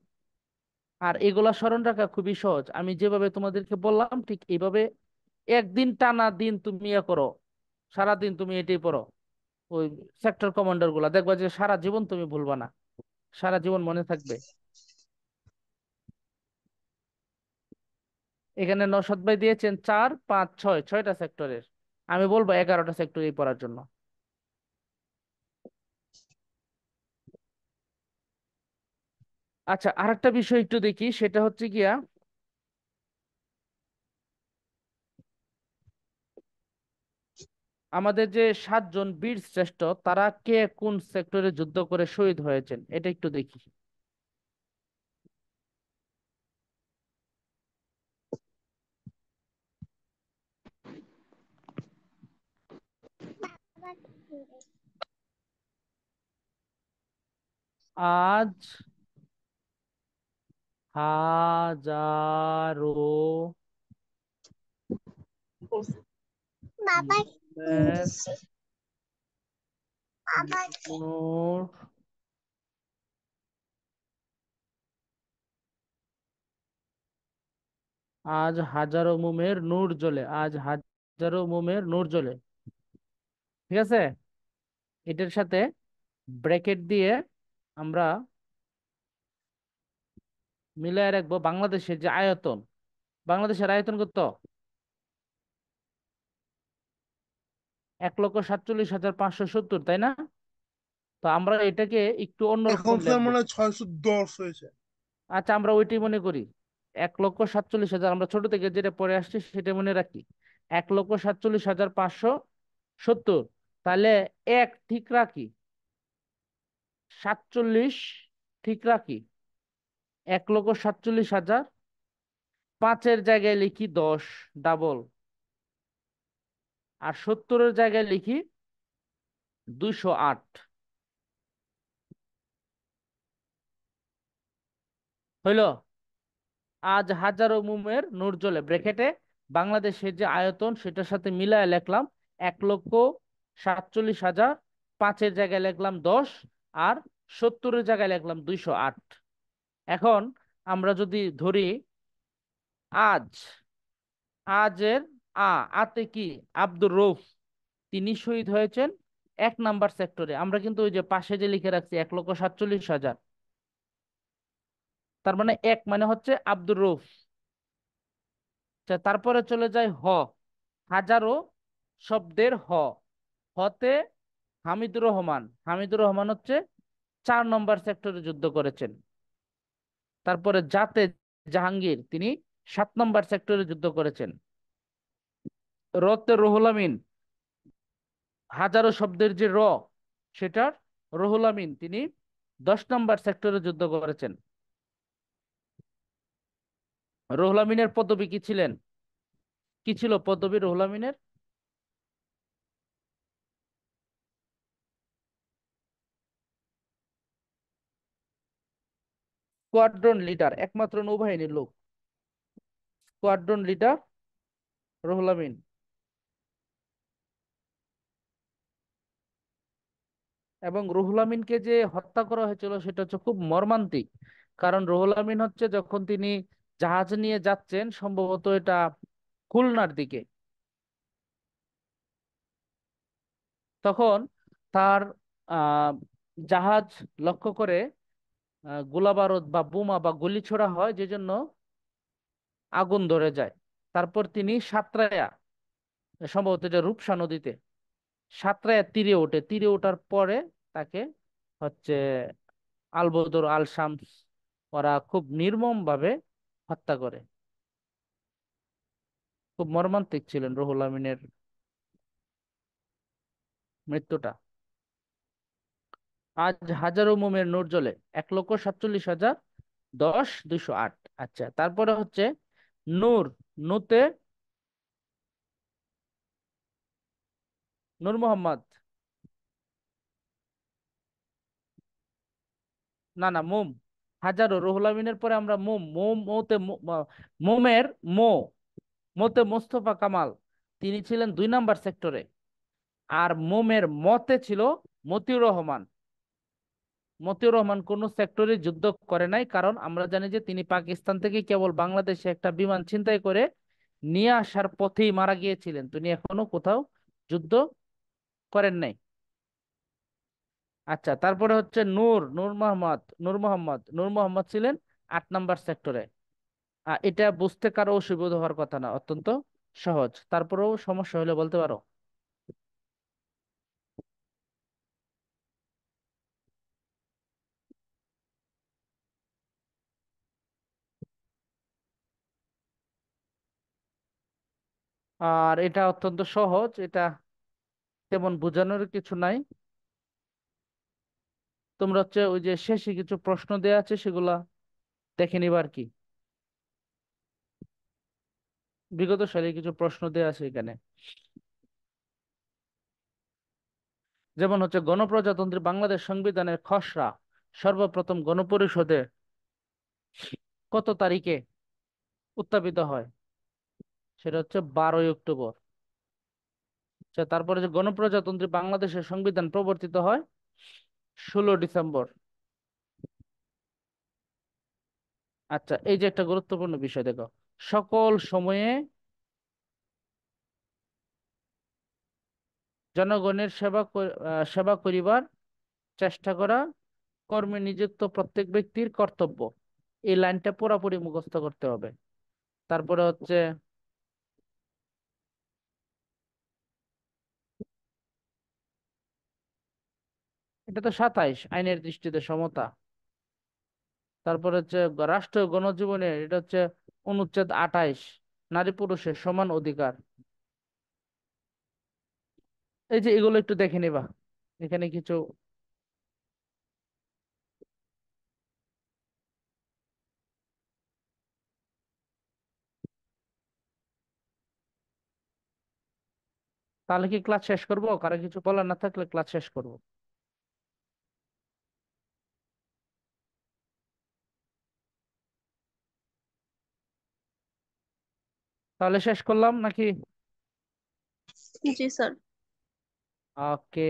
আর এগুলা স্মরণ রাখা খুবই সহজ, আমি যেভাবে তোমাদেরকে বললাম ঠিক এইভাবে একদিন টানা দিন তুমি ইয়ে করো, সারাদিন তুমি এটাই পড়ো, ওই সেক্টর কমান্ডার গুলা, দেখবা যে সারা জীবন তুমি ভুলবা না, সারা জীবন মনে থাকবে। এখানে নওশাদ ভাই দিয়েছেন 4 5 6, 6টা সেক্টরের। আমি বলবো 11টা সেক্টরই পড়ার জন্য। আচ্ছা, আরেকটা বিষয় একটু দেখি, সেটা হচ্ছে গিয়া আমাদের যে 7 জন বীর শ্রেষ্ঠ, তারা কে কোন সেক্টরে যুদ্ধ করে শহীদ হয়েছেন, এটা একটু দেখি। আজ হাজারো মুমের নূর আজ হাজারো মোমের নূর জ্বলে, আজ হাজারো মোমের নূর জ্বলে। ঠিক আছে, এটার সাথে ব্র্যাকেট দিয়ে আমরা মিলায় রাখবো বাংলাদেশের যে আয়তন। বাংলাদেশের আয়তন কত? 1,47,570, তাই না? তো আমরা এটাকে একটু এখন অন্যরকম স্যার লিখবো। মনে হয় 610 হয়েছে। আচ্ছা, আমরা ওইটাই মনে করি। 1,47,000, আমরা ছোট থেকে যেটা পড়ে আসছি সেটা মনে রাখি। 1,47,570। তাহলে এক ঠিক রাখি, 47 ঠিক রাখি, 1,47,000, পাঁচের জায়গায় লিখি 10 ডাবল, আর 70-এর জায়গায় লিখি 208। হইলো? আজ হাজারো মোমের নূর জ্বলে, ব্র্যাকেটে বাংলাদেশের যে আয়তন সেটার সাথে মিলায় লিখলাম 1,47,000, পাঁচের জায়গায় লিখলাম 10, আর 70-এর জায়গায় লিখলাম 208। এখন আমরা যদি ধরি আজ, আজের আতে কি, আব্দুর রউফ, তিনি শহীদ হয়েছেন 1 নাম্বার সেক্টরে। আমরা কিন্তু ওই যে পাশে যে লিখে রাখছি 1,47,000, তার মানে এক মানে হচ্ছে আব্দুর রউফ। আচ্ছা, তারপরে চলে যায় হ, হাজারো শব্দের হ, হতে হামিদুর রহমান। হামিদুর রহমান হচ্ছে 4 নম্বর সেক্টরে যুদ্ধ করেছেন। তারপরে জাতে জাহাঙ্গীর, তিনি 7 নম্বর সেক্টরে যুদ্ধ করেছেন। রতে রুহুল আমিন, হাজারো শব্দের যে র, সেটার রুহুল আমিন, তিনি 10 নম্বর সেক্টরে যুদ্ধ করেছেন। রুহুল আমিনের পদবী কি ছিলেন? কি ছিল পদবী রুহুল আমিনের? স্কোয়াড্রন লিডার, একমাত্র নৌবাহিনীর লোক, স্কোয়াড্রন লিডার রুহুল আমিন। এবং রুহুল আমিনকে যে হত্যা করা হয়েছিল সেটা হচ্ছে খুব মর্মান্তিক। কারণ রুহুল আমিন হচ্ছে যখন তিনি জাহাজ নিয়ে যাচ্ছেন, সম্ভবত এটা খুলনার দিকে, তখন তার আহ জাহাজ লক্ষ্য করে গোলাবারুদ বা বোমা বা গুলি ছোড়া হয়, যে জন্য আগুন ধরে যায়। তারপর তিনি সাতরায়া, সম্ভবত এটা রূপসা নদীতে, সাতরায়া তীরে ওঠে। তীরে ওঠার পরে তাকে হচ্ছে আল বদর আল শামস, ওরা খুব নির্মম ভাবে হত্যা করে। খুব মর্মান্তিক ছিলেন রুহুল আমিনের মৃত্যুটা। আজ হাজারো মোমের নূর জ্বলে, 1,47,000, 10, 208। আচ্ছা, তারপরে হচ্ছে নূর, নুতে নূর মোহাম্মদ, না না, মোম। হাজারো, রুহুল আমিনের পরে আমরা মোম, মোম মোতে মোমের মো, মোতে মোস্তফা কামাল, তিনি ছিলেন 2 নাম্বার সেক্টরে। আর মোমের মতে ছিল মতিউর রহমান। মতিউর রহমান কোন সেক্টরে যুদ্ধ করে নাই, কারণ আমরা জানি যে তিনি পাকিস্তান থেকে কেবল বাংলাদেশে একটা বিমান ছিনতাই করে নিয়ে আসার পথেই মারা গিয়েছিলেন, তিনি এখনো কোথাও যুদ্ধ করেন নাই। আচ্ছা, তারপরে হচ্ছে নূর, নূর মোহাম্মদ, নূর মোহাম্মদ, নূর মোহাম্মদ ছিলেন 8 নাম্বার সেক্টরে। এটা বুঝতে কারো অসুবিধা হওয়ার কথা না, অত্যন্ত সহজ। তারপরেও সমস্যা হলে বলতে পারো। আর এটা অত্যন্ত সহজ, এটা তেমন বোঝানোর কিছু নাই। তোমরা হচ্ছে ওই যে শেষে কিছু প্রশ্ন দেওয়া আছে সেগুলা দেখে নিবা আর কি। বিগত সালে কিছু প্রশ্ন দেওয়া আছে এখানে। যেমন হচ্ছে গণপ্রজাতন্ত্রী বাংলাদেশ সংবিধানের খসড়া সর্বপ্রথম গণপরিষদে কত তারিখে উত্থাপিত হয়? সেটা হচ্ছে 12ই অক্টোবর। আচ্ছা, তারপরে যে গণপ্রজাতন্ত্রী বাংলাদেশের সংবিধান প্রবর্তিত হয় 16 ডিসেম্বর। আচ্ছা, এই যে একটা গুরুত্বপূর্ণ বিষয় দেখো, সকল সময়ে জনগণের সেবা করিবার চেষ্টা করা কর্মে নিযুক্ত প্রত্যেক ব্যক্তির কর্তব্য। এই লাইনটা পুরোপুরি মুখস্থ করতে হবে। তারপরে হচ্ছে এটা তো 27, আইনের দৃষ্টিতে সমতা। তারপরে হচ্ছে রাষ্ট্র গণজীবনে এটা হচ্ছে অনুচ্ছেদ 28, নারী পুরুষের সমান অধিকার। এই যে এগুলো একটু দেখে নিবা, এখানে কিছু। তাহলে কি ক্লাস শেষ করবো? কারো কিছু বলার না থাকলে ক্লাস শেষ করবো। তাহলে শেষ করলাম নাকি? জি স্যার। ওকে।